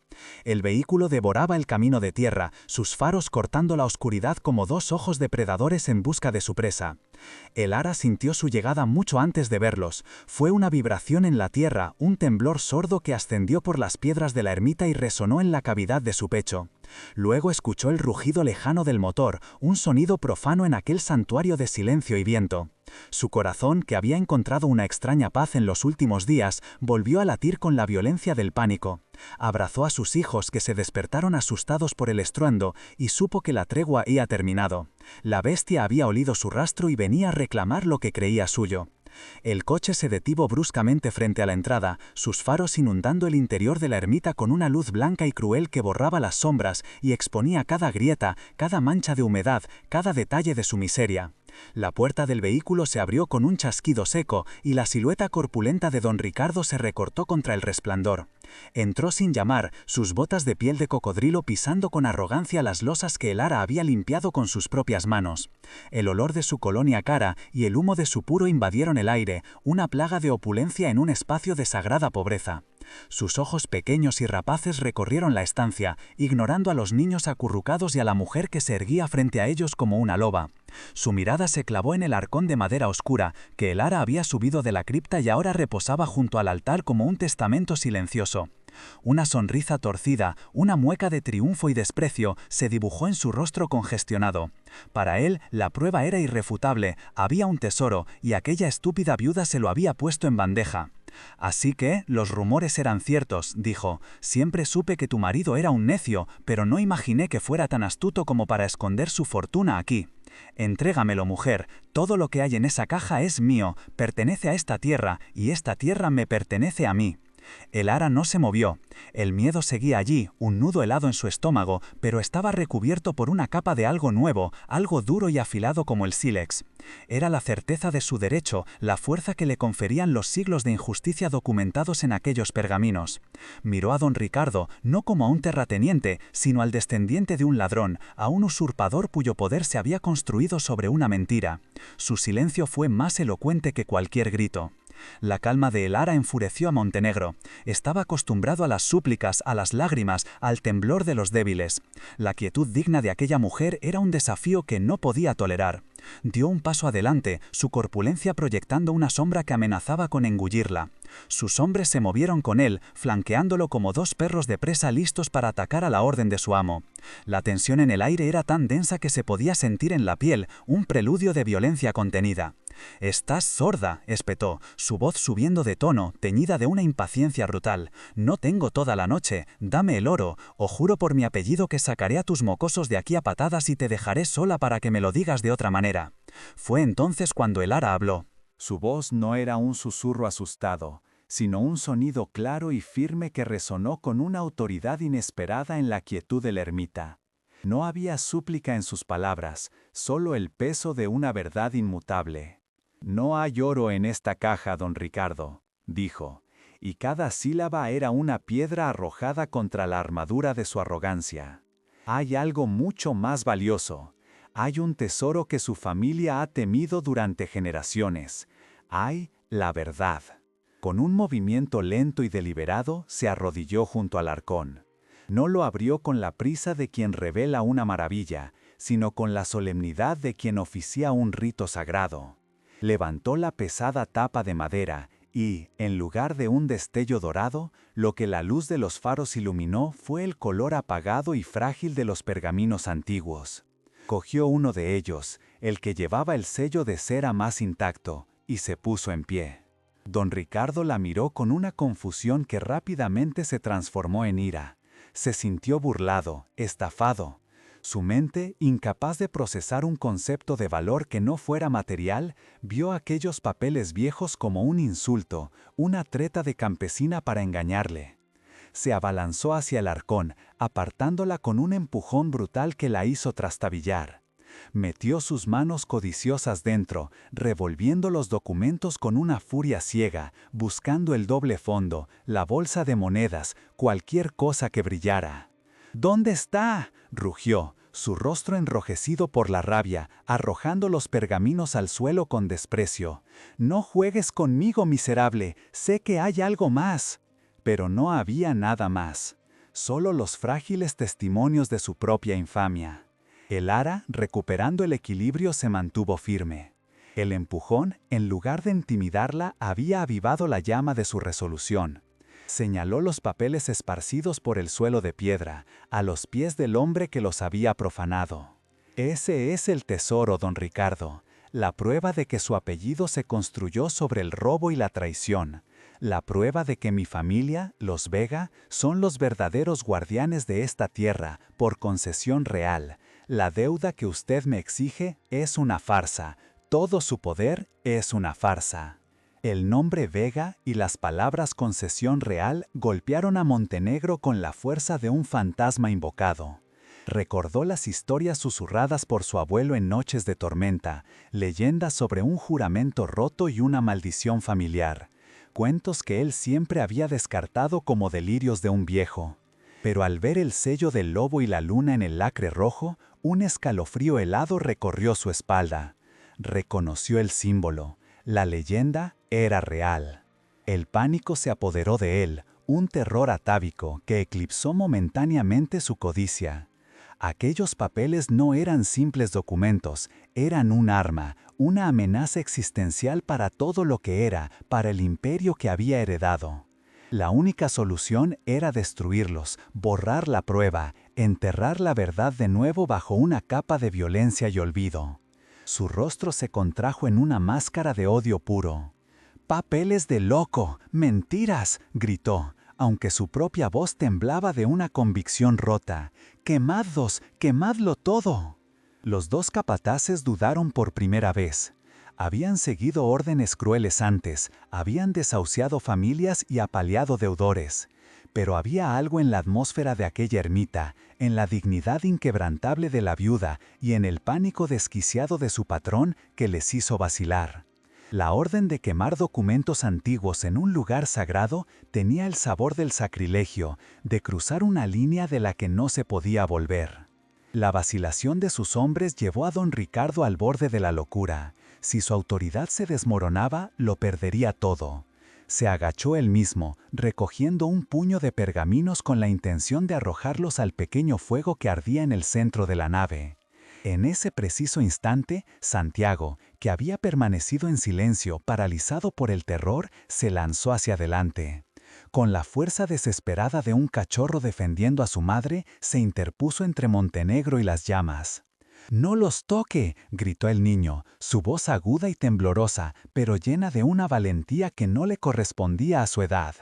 El vehículo devoraba el camino de tierra, sus faros cortando la oscuridad como dos ojos depredadores en busca de su presa. Elara sintió su llegada mucho antes de verlos. Fue una vibración en la tierra, un temblor sordo que ascendió por las piedras de la ermita y resonó en la cavidad de su pecho. Luego escuchó el rugido lejano del motor, un sonido profano en aquel santuario de silencio y viento. Su corazón, que había encontrado una extraña paz en los últimos días, volvió a latir con la violencia del pánico. Abrazó a sus hijos que se despertaron asustados por el estruendo y supo que la tregua había terminado. La bestia había olido su rastro y venía a reclamar lo que creía suyo. El coche se detuvo bruscamente frente a la entrada, sus faros inundando el interior de la ermita con una luz blanca y cruel que borraba las sombras y exponía cada grieta, cada mancha de humedad, cada detalle de su miseria. La puerta del vehículo se abrió con un chasquido seco y la silueta corpulenta de don Ricardo se recortó contra el resplandor. Entró sin llamar, sus botas de piel de cocodrilo pisando con arrogancia las losas que Elara había limpiado con sus propias manos. El olor de su colonia cara y el humo de su puro invadieron el aire, una plaga de opulencia en un espacio de sagrada pobreza. Sus ojos pequeños y rapaces recorrieron la estancia, ignorando a los niños acurrucados y a la mujer que se erguía frente a ellos como una loba. Su mirada se clavó en el arcón de madera oscura, que Elara había subido de la cripta y ahora reposaba junto al altar como un testamento silencioso. Una sonrisa torcida, una mueca de triunfo y desprecio se dibujó en su rostro congestionado. Para él, la prueba era irrefutable, había un tesoro y aquella estúpida viuda se lo había puesto en bandeja. Así que, los rumores eran ciertos, dijo. Siempre supe que tu marido era un necio, pero no imaginé que fuera tan astuto como para esconder su fortuna aquí. Entrégamelo, mujer, todo lo que hay en esa caja es mío, pertenece a esta tierra, y esta tierra me pertenece a mí. El ara no se movió. El miedo seguía allí, un nudo helado en su estómago, pero estaba recubierto por una capa de algo nuevo, algo duro y afilado como el sílex. Era la certeza de su derecho, la fuerza que le conferían los siglos de injusticia documentados en aquellos pergaminos. Miró a don Ricardo, no como a un terrateniente, sino al descendiente de un ladrón, a un usurpador cuyo poder se había construido sobre una mentira. Su silencio fue más elocuente que cualquier grito. La calma de el ara enfureció a Montenegro. Estaba acostumbrado a las súplicas, a las lágrimas, al temblor de los débiles. La quietud digna de aquella mujer era un desafío que no podía tolerar. Dio un paso adelante, su corpulencia proyectando una sombra que amenazaba con engullirla. Sus hombres se movieron con él, flanqueándolo como dos perros de presa listos para atacar a la orden de su amo. La tensión en el aire era tan densa que se podía sentir en la piel, un preludio de violencia contenida. «Estás sorda», espetó, su voz subiendo de tono, teñida de una impaciencia brutal. «No tengo toda la noche, dame el oro, o juro por mi apellido que sacaré a tus mocosos de aquí a patadas y te dejaré sola para que me lo digas de otra manera». Fue entonces cuando el ara habló. Su voz no era un susurro asustado, sino un sonido claro y firme que resonó con una autoridad inesperada en la quietud de la ermita. No había súplica en sus palabras, solo el peso de una verdad inmutable. «No hay oro en esta caja, don Ricardo», dijo, y cada sílaba era una piedra arrojada contra la armadura de su arrogancia. «Hay algo mucho más valioso. Hay un tesoro que su familia ha temido durante generaciones. Hay la verdad». Con un movimiento lento y deliberado, se arrodilló junto al arcón. No lo abrió con la prisa de quien revela una maravilla, sino con la solemnidad de quien oficia un rito sagrado. Levantó la pesada tapa de madera y, en lugar de un destello dorado, lo que la luz de los faros iluminó fue el color apagado y frágil de los pergaminos antiguos. Cogió uno de ellos, el que llevaba el sello de cera más intacto, y se puso en pie. Don Ricardo la miró con una confusión que rápidamente se transformó en ira. Se sintió burlado, estafado. Su mente, incapaz de procesar un concepto de valor que no fuera material, vio aquellos papeles viejos como un insulto, una treta de campesina para engañarle. Se abalanzó hacia el arcón, apartándola con un empujón brutal que la hizo trastabillar. Metió sus manos codiciosas dentro, revolviendo los documentos con una furia ciega, buscando el doble fondo, la bolsa de monedas, cualquier cosa que brillara. «¿Dónde está?», rugió, su rostro enrojecido por la rabia, arrojando los pergaminos al suelo con desprecio. «No juegues conmigo, miserable, sé que hay algo más». Pero no había nada más, solo los frágiles testimonios de su propia infamia. El ara, recuperando el equilibrio, se mantuvo firme. El empujón, en lugar de intimidarla, había avivado la llama de su resolución. Señaló los papeles esparcidos por el suelo de piedra, a los pies del hombre que los había profanado. «Ese es el tesoro, don Ricardo, la prueba de que su apellido se construyó sobre el robo y la traición, la prueba de que mi familia, los Vega, son los verdaderos guardianes de esta tierra, por concesión real. La deuda que usted me exige es una farsa, todo su poder es una farsa». El nombre Vega y las palabras concesión real golpearon a Montenegro con la fuerza de un fantasma invocado. Recordó las historias susurradas por su abuelo en noches de tormenta, leyendas sobre un juramento roto y una maldición familiar, cuentos que él siempre había descartado como delirios de un viejo. Pero al ver el sello del lobo y la luna en el lacre rojo, un escalofrío helado recorrió su espalda. Reconoció el símbolo. La leyenda era real. El pánico se apoderó de él, un terror atávico que eclipsó momentáneamente su codicia. Aquellos papeles no eran simples documentos, eran un arma, una amenaza existencial para todo lo que era, para el imperio que había heredado. La única solución era destruirlos, borrar la prueba, enterrar la verdad de nuevo bajo una capa de violencia y olvido. Su rostro se contrajo en una máscara de odio puro. «¡Papeles de loco! ¡Mentiras!», gritó, aunque su propia voz temblaba de una convicción rota. «¡Quemadlos! ¡Quemadlo todo!». Los dos capataces dudaron por primera vez. Habían seguido órdenes crueles antes, habían desahuciado familias y apaleado deudores. Pero había algo en la atmósfera de aquella ermita, en la dignidad inquebrantable de la viuda y en el pánico desquiciado de su patrón que les hizo vacilar. La orden de quemar documentos antiguos en un lugar sagrado tenía el sabor del sacrilegio, de cruzar una línea de la que no se podía volver. La vacilación de sus hombres llevó a don Ricardo al borde de la locura. Si su autoridad se desmoronaba, lo perdería todo. Se agachó él mismo, recogiendo un puño de pergaminos con la intención de arrojarlos al pequeño fuego que ardía en el centro de la nave. En ese preciso instante, Santiago, que había permanecido en silencio, paralizado por el terror, se lanzó hacia adelante. Con la fuerza desesperada de un cachorro defendiendo a su madre, se interpuso entre Montenegro y las llamas. «¡No los toque!», gritó el niño, su voz aguda y temblorosa, pero llena de una valentía que no le correspondía a su edad.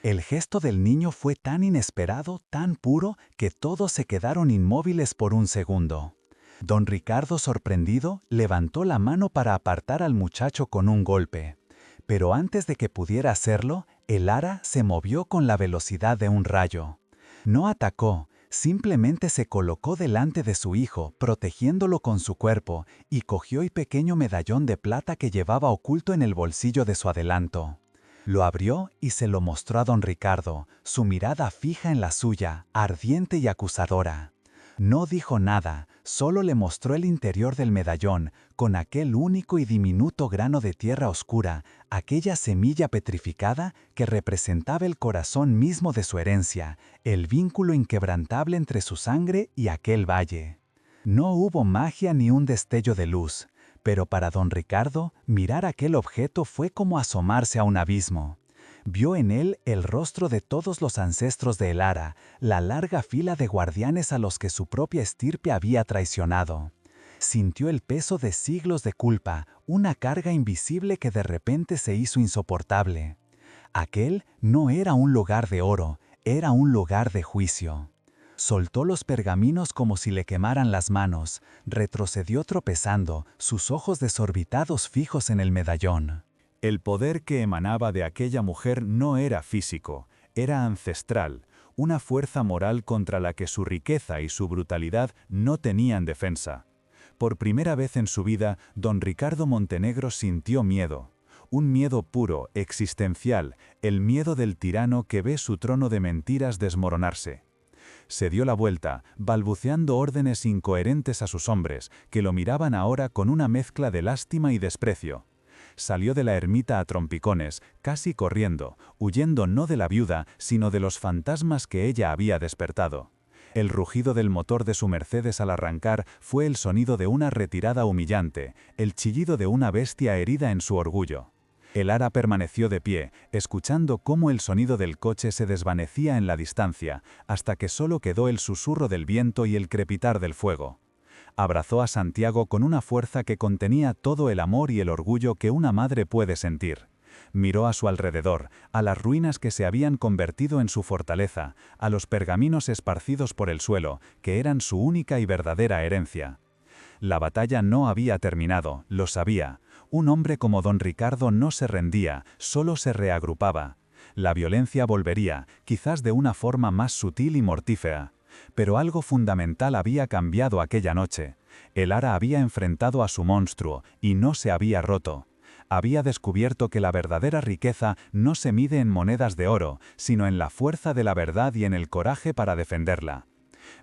El gesto del niño fue tan inesperado, tan puro, que todos se quedaron inmóviles por un segundo. Don Ricardo, sorprendido, levantó la mano para apartar al muchacho con un golpe. Pero antes de que pudiera hacerlo, el ara se movió con la velocidad de un rayo. No atacó, simplemente se colocó delante de su hijo, protegiéndolo con su cuerpo, y cogió el pequeño medallón de plata que llevaba oculto en el bolsillo de su adelanto. Lo abrió y se lo mostró a don Ricardo, su mirada fija en la suya, ardiente y acusadora. No dijo nada, solo le mostró el interior del medallón, con aquel único y diminuto grano de tierra oscura, aquella semilla petrificada que representaba el corazón mismo de su herencia, el vínculo inquebrantable entre su sangre y aquel valle. No hubo magia ni un destello de luz, pero para don Ricardo, mirar aquel objeto fue como asomarse a un abismo. Vio en él el rostro de todos los ancestros de El Ara, la larga fila de guardianes a los que su propia estirpe había traicionado. Sintió el peso de siglos de culpa, una carga invisible que de repente se hizo insoportable. Aquel no era un lugar de oro, era un lugar de juicio. Soltó los pergaminos como si le quemaran las manos, retrocedió tropezando, sus ojos desorbitados fijos en el medallón. El poder que emanaba de aquella mujer no era físico, era ancestral, una fuerza moral contra la que su riqueza y su brutalidad no tenían defensa. Por primera vez en su vida, don Ricardo Montenegro sintió miedo. Un miedo puro, existencial, el miedo del tirano que ve su trono de mentiras desmoronarse. Se dio la vuelta, balbuceando órdenes incoherentes a sus hombres, que lo miraban ahora con una mezcla de lástima y desprecio. Salió de la ermita a trompicones, casi corriendo, huyendo no de la viuda, sino de los fantasmas que ella había despertado. El rugido del motor de su Mercedes al arrancar fue el sonido de una retirada humillante, el chillido de una bestia herida en su orgullo. El ara permaneció de pie, escuchando cómo el sonido del coche se desvanecía en la distancia, hasta que solo quedó el susurro del viento y el crepitar del fuego. Abrazó a Santiago con una fuerza que contenía todo el amor y el orgullo que una madre puede sentir. Miró a su alrededor, a las ruinas que se habían convertido en su fortaleza, a los pergaminos esparcidos por el suelo, que eran su única y verdadera herencia. La batalla no había terminado, lo sabía. Un hombre como don Ricardo no se rendía, solo se reagrupaba. La violencia volvería, quizás de una forma más sutil y mortífera. Pero algo fundamental había cambiado aquella noche. El ara había enfrentado a su monstruo y no se había roto. Había descubierto que la verdadera riqueza no se mide en monedas de oro, sino en la fuerza de la verdad y en el coraje para defenderla.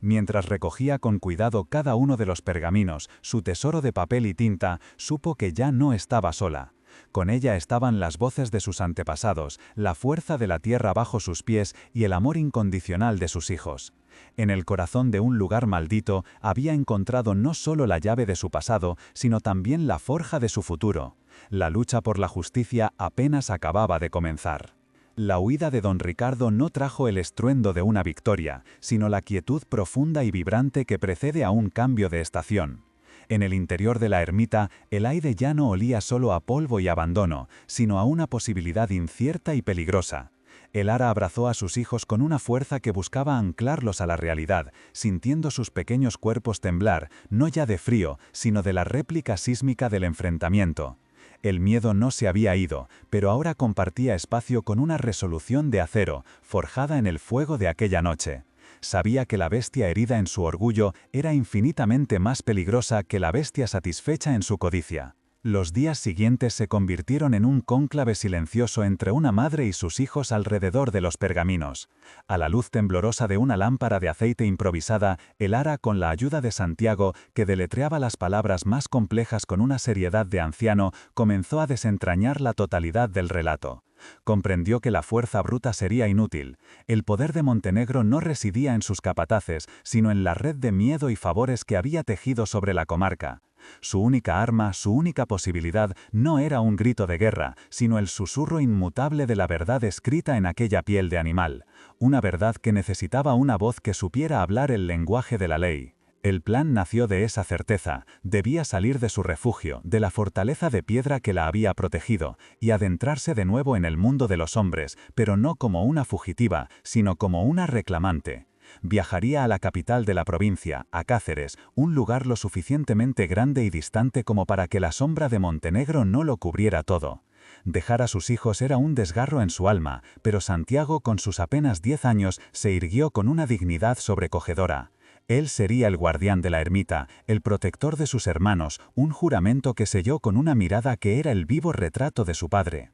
Mientras recogía con cuidado cada uno de los pergaminos, su tesoro de papel y tinta, supo que ya no estaba sola. Con ella estaban las voces de sus antepasados, la fuerza de la tierra bajo sus pies y el amor incondicional de sus hijos. En el corazón de un lugar maldito había encontrado no solo la llave de su pasado, sino también la forja de su futuro. La lucha por la justicia apenas acababa de comenzar. La huida de don Ricardo no trajo el estruendo de una victoria, sino la quietud profunda y vibrante que precede a un cambio de estación. En el interior de la ermita, el aire ya no olía solo a polvo y abandono, sino a una posibilidad incierta y peligrosa. El ara abrazó a sus hijos con una fuerza que buscaba anclarlos a la realidad, sintiendo sus pequeños cuerpos temblar, no ya de frío, sino de la réplica sísmica del enfrentamiento. El miedo no se había ido, pero ahora compartía espacio con una resolución de acero, forjada en el fuego de aquella noche. Sabía que la bestia herida en su orgullo era infinitamente más peligrosa que la bestia satisfecha en su codicia. Los días siguientes se convirtieron en un cónclave silencioso entre una madre y sus hijos alrededor de los pergaminos. A la luz temblorosa de una lámpara de aceite improvisada, el ara, con la ayuda de Santiago, que deletreaba las palabras más complejas con una seriedad de anciano, comenzó a desentrañar la totalidad del relato. Comprendió que la fuerza bruta sería inútil. El poder de Montenegro no residía en sus capataces, sino en la red de miedo y favores que había tejido sobre la comarca. Su única arma, su única posibilidad, no era un grito de guerra, sino el susurro inmutable de la verdad escrita en aquella piel de animal. Una verdad que necesitaba una voz que supiera hablar el lenguaje de la ley. El plan nació de esa certeza, debía salir de su refugio, de la fortaleza de piedra que la había protegido, y adentrarse de nuevo en el mundo de los hombres, pero no como una fugitiva, sino como una reclamante. Viajaría a la capital de la provincia, a Cáceres, un lugar lo suficientemente grande y distante como para que la sombra de Montenegro no lo cubriera todo. Dejar a sus hijos era un desgarro en su alma, pero Santiago, con sus apenas 10 años, se irguió con una dignidad sobrecogedora. Él sería el guardián de la ermita, el protector de sus hermanos, un juramento que selló con una mirada que era el vivo retrato de su padre.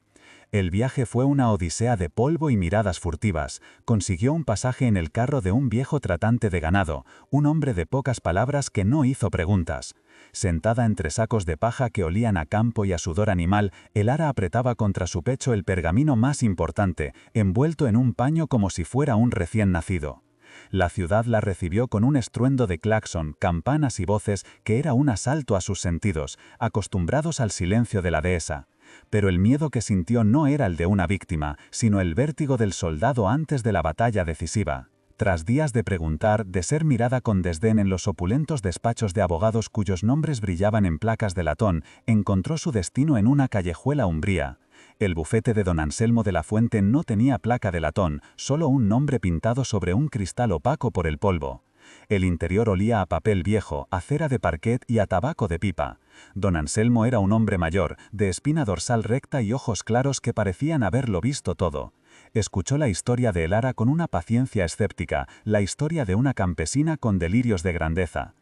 El viaje fue una odisea de polvo y miradas furtivas. Consiguió un pasaje en el carro de un viejo tratante de ganado, un hombre de pocas palabras que no hizo preguntas. Sentada entre sacos de paja que olían a campo y a sudor animal, el ara apretaba contra su pecho el pergamino más importante, envuelto en un paño como si fuera un recién nacido. La ciudad la recibió con un estruendo de claxon, campanas y voces que era un asalto a sus sentidos, acostumbrados al silencio de la dehesa. Pero el miedo que sintió no era el de una víctima, sino el vértigo del soldado antes de la batalla decisiva. Tras días de preguntar, de ser mirada con desdén en los opulentos despachos de abogados cuyos nombres brillaban en placas de latón, encontró su destino en una callejuela umbría. El bufete de don Anselmo de la Fuente no tenía placa de latón, solo un nombre pintado sobre un cristal opaco por el polvo. El interior olía a papel viejo, a cera de parquet y a tabaco de pipa. Don Anselmo era un hombre mayor, de espina dorsal recta y ojos claros que parecían haberlo visto todo. Escuchó la historia de Elara con una paciencia escéptica, la historia de una campesina con delirios de grandeza.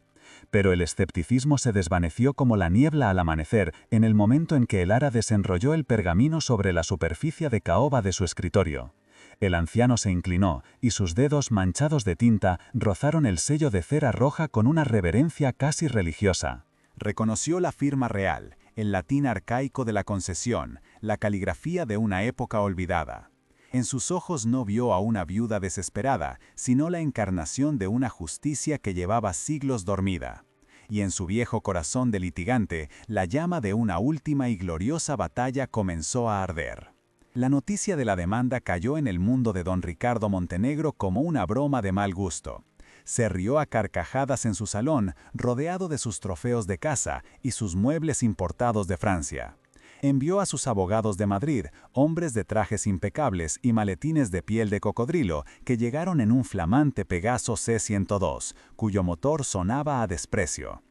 Pero el escepticismo se desvaneció como la niebla al amanecer en el momento en que Elara desenrolló el pergamino sobre la superficie de caoba de su escritorio. El anciano se inclinó, y sus dedos manchados de tinta rozaron el sello de cera roja con una reverencia casi religiosa. Reconoció la firma real, el latín arcaico de la concesión, la caligrafía de una época olvidada. En sus ojos no vio a una viuda desesperada, sino la encarnación de una justicia que llevaba siglos dormida. Y en su viejo corazón de litigante, la llama de una última y gloriosa batalla comenzó a arder. La noticia de la demanda cayó en el mundo de don Ricardo Montenegro como una broma de mal gusto. Se rió a carcajadas en su salón, rodeado de sus trofeos de caza y sus muebles importados de Francia. Envió a sus abogados de Madrid, hombres de trajes impecables y maletines de piel de cocodrilo, que llegaron en un flamante Pegaso C-102, cuyo motor sonaba a desprecio.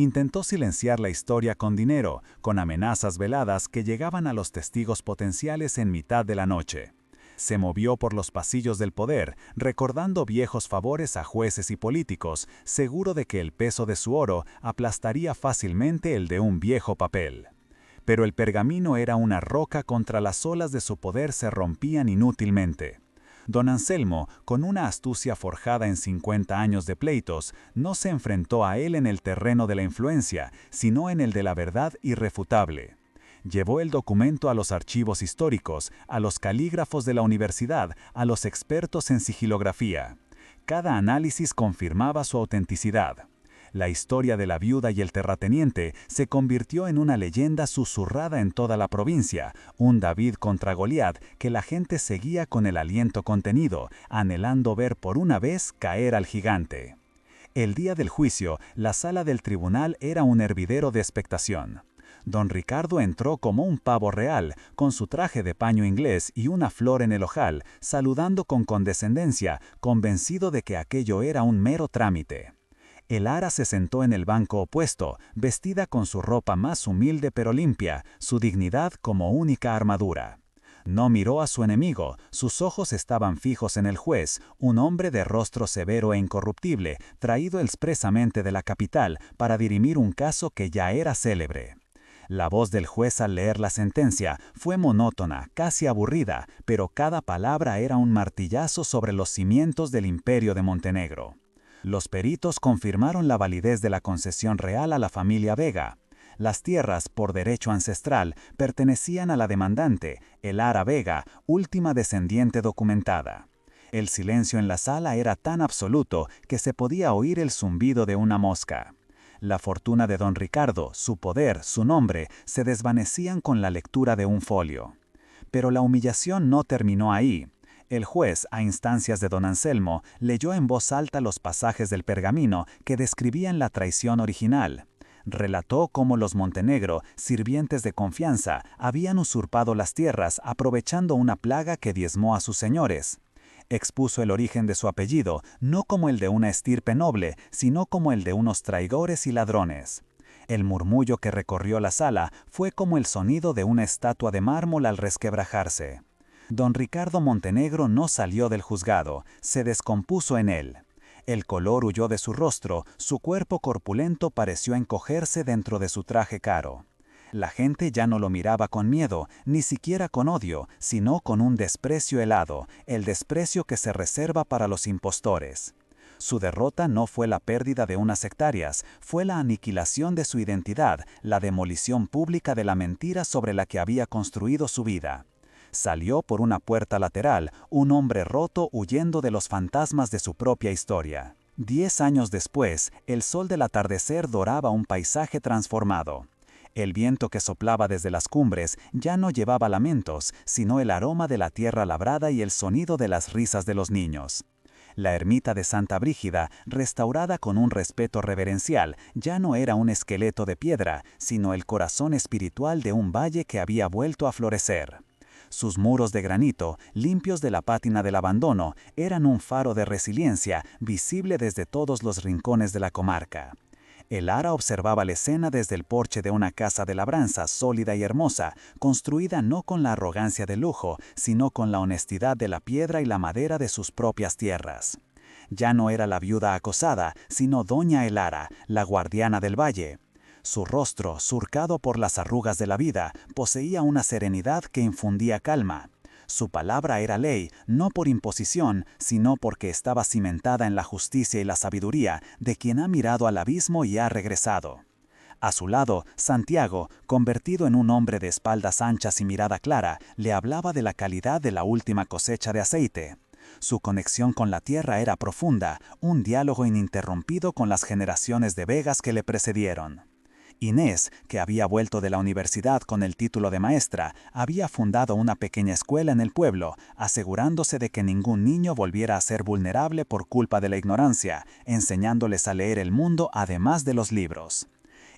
Intentó silenciar la historia con dinero, con amenazas veladas que llegaban a los testigos potenciales en mitad de la noche. Se movió por los pasillos del poder, recordando viejos favores a jueces y políticos, seguro de que el peso de su oro aplastaría fácilmente el de un viejo papel. Pero el pergamino era una roca contra las olas de su poder se rompían inútilmente. Don Anselmo, con una astucia forjada en 50 años de pleitos, no se enfrentó a él en el terreno de la influencia, sino en el de la verdad irrefutable. Llevó el documento a los archivos históricos, a los calígrafos de la universidad, a los expertos en sigilografía. Cada análisis confirmaba su autenticidad. La historia de la viuda y el terrateniente se convirtió en una leyenda susurrada en toda la provincia, un David contra Goliat que la gente seguía con el aliento contenido, anhelando ver por una vez caer al gigante. El día del juicio, la sala del tribunal era un hervidero de expectación. Don Ricardo entró como un pavo real, con su traje de paño inglés y una flor en el ojal, saludando con condescendencia, convencido de que aquello era un mero trámite. Elara se sentó en el banco opuesto, vestida con su ropa más humilde pero limpia, su dignidad como única armadura. No miró a su enemigo, sus ojos estaban fijos en el juez, un hombre de rostro severo e incorruptible, traído expresamente de la capital para dirimir un caso que ya era célebre. La voz del juez al leer la sentencia fue monótona, casi aburrida, pero cada palabra era un martillazo sobre los cimientos del imperio de Montenegro. Los peritos confirmaron la validez de la concesión real a la familia Vega. Las tierras, por derecho ancestral, pertenecían a la demandante, Elara Vega, última descendiente documentada. El silencio en la sala era tan absoluto que se podía oír el zumbido de una mosca. La fortuna de don Ricardo, su poder, su nombre, se desvanecían con la lectura de un folio. Pero la humillación no terminó ahí. El juez, a instancias de don Anselmo, leyó en voz alta los pasajes del pergamino que describían la traición original. Relató cómo los Montenegro, sirvientes de confianza, habían usurpado las tierras aprovechando una plaga que diezmó a sus señores. Expuso el origen de su apellido, no como el de una estirpe noble, sino como el de unos traidores y ladrones. El murmullo que recorrió la sala fue como el sonido de una estatua de mármol al resquebrajarse. Don Ricardo Montenegro no salió del juzgado, se descompuso en él. El color huyó de su rostro, su cuerpo corpulento pareció encogerse dentro de su traje caro. La gente ya no lo miraba con miedo, ni siquiera con odio, sino con un desprecio helado, el desprecio que se reserva para los impostores. Su derrota no fue la pérdida de unas hectáreas, fue la aniquilación de su identidad, la demolición pública de la mentira sobre la que había construido su vida. Salió por una puerta lateral, un hombre roto huyendo de los fantasmas de su propia historia. 10 años después, el sol del atardecer doraba un paisaje transformado. El viento que soplaba desde las cumbres ya no llevaba lamentos, sino el aroma de la tierra labrada y el sonido de las risas de los niños. La ermita de Santa Brígida, restaurada con un respeto reverencial, ya no era un esqueleto de piedra, sino el corazón espiritual de un valle que había vuelto a florecer. Sus muros de granito, limpios de la pátina del abandono, eran un faro de resiliencia visible desde todos los rincones de la comarca. Elara observaba la escena desde el porche de una casa de labranza sólida y hermosa, construida no con la arrogancia del lujo, sino con la honestidad de la piedra y la madera de sus propias tierras. Ya no era la viuda acosada, sino doña Elara, la guardiana del valle. Su rostro, surcado por las arrugas de la vida, poseía una serenidad que infundía calma. Su palabra era ley, no por imposición, sino porque estaba cimentada en la justicia y la sabiduría de quien ha mirado al abismo y ha regresado. A su lado, Santiago, convertido en un hombre de espaldas anchas y mirada clara, le hablaba de la calidad de la última cosecha de aceite. Su conexión con la tierra era profunda, un diálogo ininterrumpido con las generaciones de Vegas que le precedieron. Inés, que había vuelto de la universidad con el título de maestra, había fundado una pequeña escuela en el pueblo, asegurándose de que ningún niño volviera a ser vulnerable por culpa de la ignorancia, enseñándoles a leer el mundo además de los libros.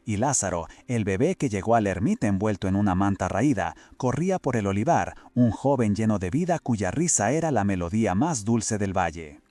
Y Lázaro, el bebé que llegó a la ermita envuelto en una manta raída, corría por el olivar, un joven lleno de vida cuya risa era la melodía más dulce del valle.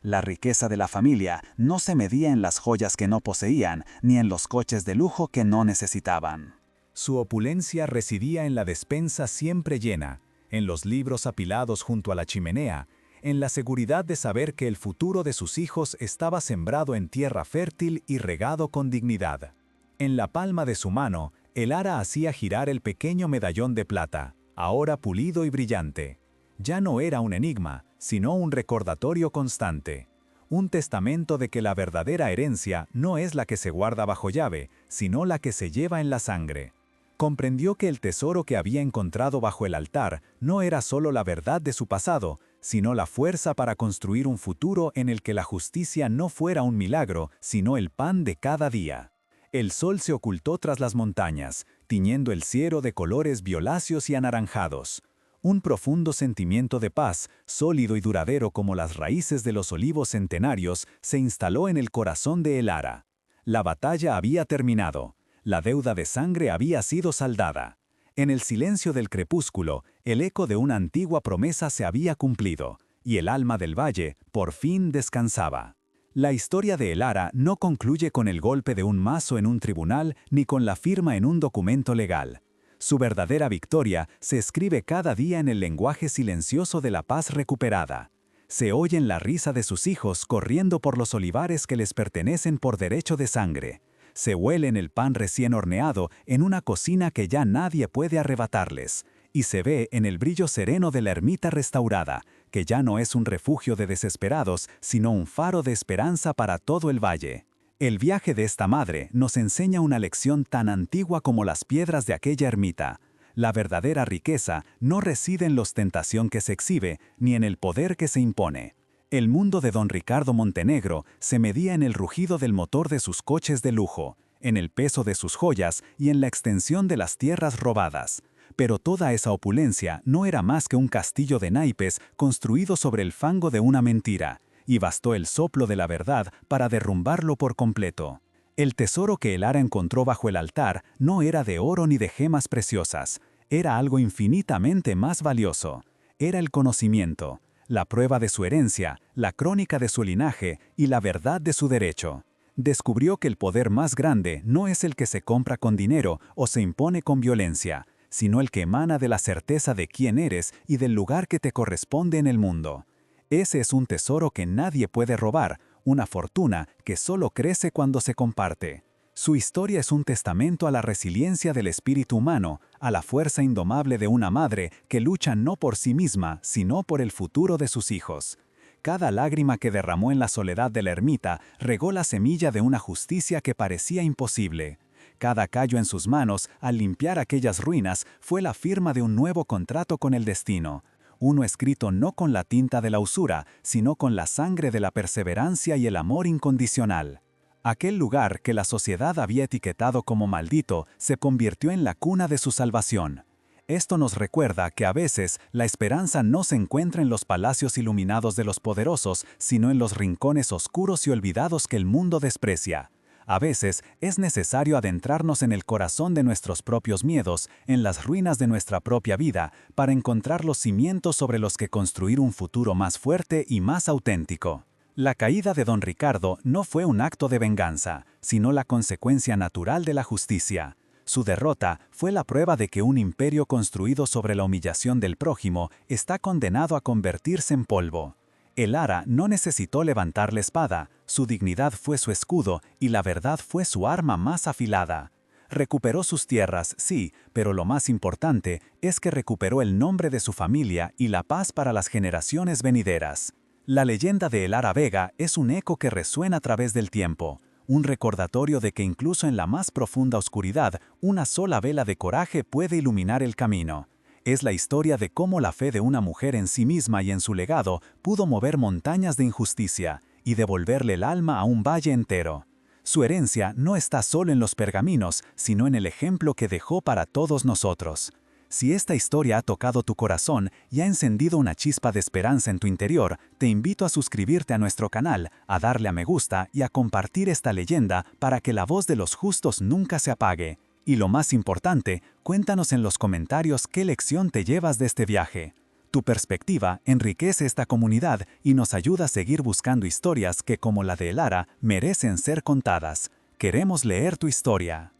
La riqueza de la familia no se medía en las joyas que no poseían, ni en los coches de lujo que no necesitaban. Su opulencia residía en la despensa siempre llena, en los libros apilados junto a la chimenea, en la seguridad de saber que el futuro de sus hijos estaba sembrado en tierra fértil y regado con dignidad. En la palma de su mano, Elara hacía girar el pequeño medallón de plata, ahora pulido y brillante. Ya no era un enigma, sino un recordatorio constante. Un testamento de que la verdadera herencia no es la que se guarda bajo llave, sino la que se lleva en la sangre. Comprendió que el tesoro que había encontrado bajo el altar no era solo la verdad de su pasado, sino la fuerza para construir un futuro en el que la justicia no fuera un milagro, sino el pan de cada día. El sol se ocultó tras las montañas, tiñendo el cielo de colores violáceos y anaranjados. Un profundo sentimiento de paz, sólido y duradero como las raíces de los olivos centenarios, se instaló en el corazón de Elara. La batalla había terminado. La deuda de sangre había sido saldada. En el silencio del crepúsculo, el eco de una antigua promesa se había cumplido, y el alma del valle, por fin, descansaba. La historia de Elara no concluye con el golpe de un mazo en un tribunal ni con la firma en un documento legal. Su verdadera victoria se escribe cada día en el lenguaje silencioso de la paz recuperada. Se oyen la risa de sus hijos corriendo por los olivares que les pertenecen por derecho de sangre. Se huelen el pan recién horneado en una cocina que ya nadie puede arrebatarles. Y se ve en el brillo sereno de la ermita restaurada, que ya no es un refugio de desesperados, sino un faro de esperanza para todo el valle. El viaje de esta madre nos enseña una lección tan antigua como las piedras de aquella ermita. La verdadera riqueza no reside en la ostentación que se exhibe, ni en el poder que se impone. El mundo de don Ricardo Montenegro se medía en el rugido del motor de sus coches de lujo, en el peso de sus joyas y en la extensión de las tierras robadas. Pero toda esa opulencia no era más que un castillo de naipes construido sobre el fango de una mentira, y bastó el soplo de la verdad para derrumbarlo por completo. El tesoro que Elara encontró bajo el altar no era de oro ni de gemas preciosas, era algo infinitamente más valioso. Era el conocimiento, la prueba de su herencia, la crónica de su linaje y la verdad de su derecho. Descubrió que el poder más grande no es el que se compra con dinero o se impone con violencia, sino el que emana de la certeza de quién eres y del lugar que te corresponde en el mundo. Ese es un tesoro que nadie puede robar, una fortuna que solo crece cuando se comparte. Su historia es un testamento a la resiliencia del espíritu humano, a la fuerza indomable de una madre que lucha no por sí misma, sino por el futuro de sus hijos. Cada lágrima que derramó en la soledad de la ermita regó la semilla de una justicia que parecía imposible. Cada callo en sus manos, al limpiar aquellas ruinas, fue la firma de un nuevo contrato con el destino. Uno escrito no con la tinta de la usura, sino con la sangre de la perseverancia y el amor incondicional. Aquel lugar que la sociedad había etiquetado como maldito se convirtió en la cuna de su salvación. Esto nos recuerda que a veces la esperanza no se encuentra en los palacios iluminados de los poderosos, sino en los rincones oscuros y olvidados que el mundo desprecia. A veces es necesario adentrarnos en el corazón de nuestros propios miedos, en las ruinas de nuestra propia vida, para encontrar los cimientos sobre los que construir un futuro más fuerte y más auténtico. La caída de don Ricardo no fue un acto de venganza, sino la consecuencia natural de la justicia. Su derrota fue la prueba de que un imperio construido sobre la humillación del prójimo está condenado a convertirse en polvo. Elara no necesitó levantar la espada, su dignidad fue su escudo y la verdad fue su arma más afilada. Recuperó sus tierras, sí, pero lo más importante es que recuperó el nombre de su familia y la paz para las generaciones venideras. La leyenda de Elara Vega es un eco que resuena a través del tiempo, un recordatorio de que incluso en la más profunda oscuridad, una sola vela de coraje puede iluminar el camino. Es la historia de cómo la fe de una mujer en sí misma y en su legado pudo mover montañas de injusticia y devolverle el alma a un valle entero. Su herencia no está solo en los pergaminos, sino en el ejemplo que dejó para todos nosotros. Si esta historia ha tocado tu corazón y ha encendido una chispa de esperanza en tu interior, te invito a suscribirte a nuestro canal, a darle a me gusta y a compartir esta leyenda para que la voz de los justos nunca se apague. Y lo más importante, cuéntanos en los comentarios qué lección te llevas de este viaje. Tu perspectiva enriquece esta comunidad y nos ayuda a seguir buscando historias que, como la de Elara, merecen ser contadas. Queremos leer tu historia.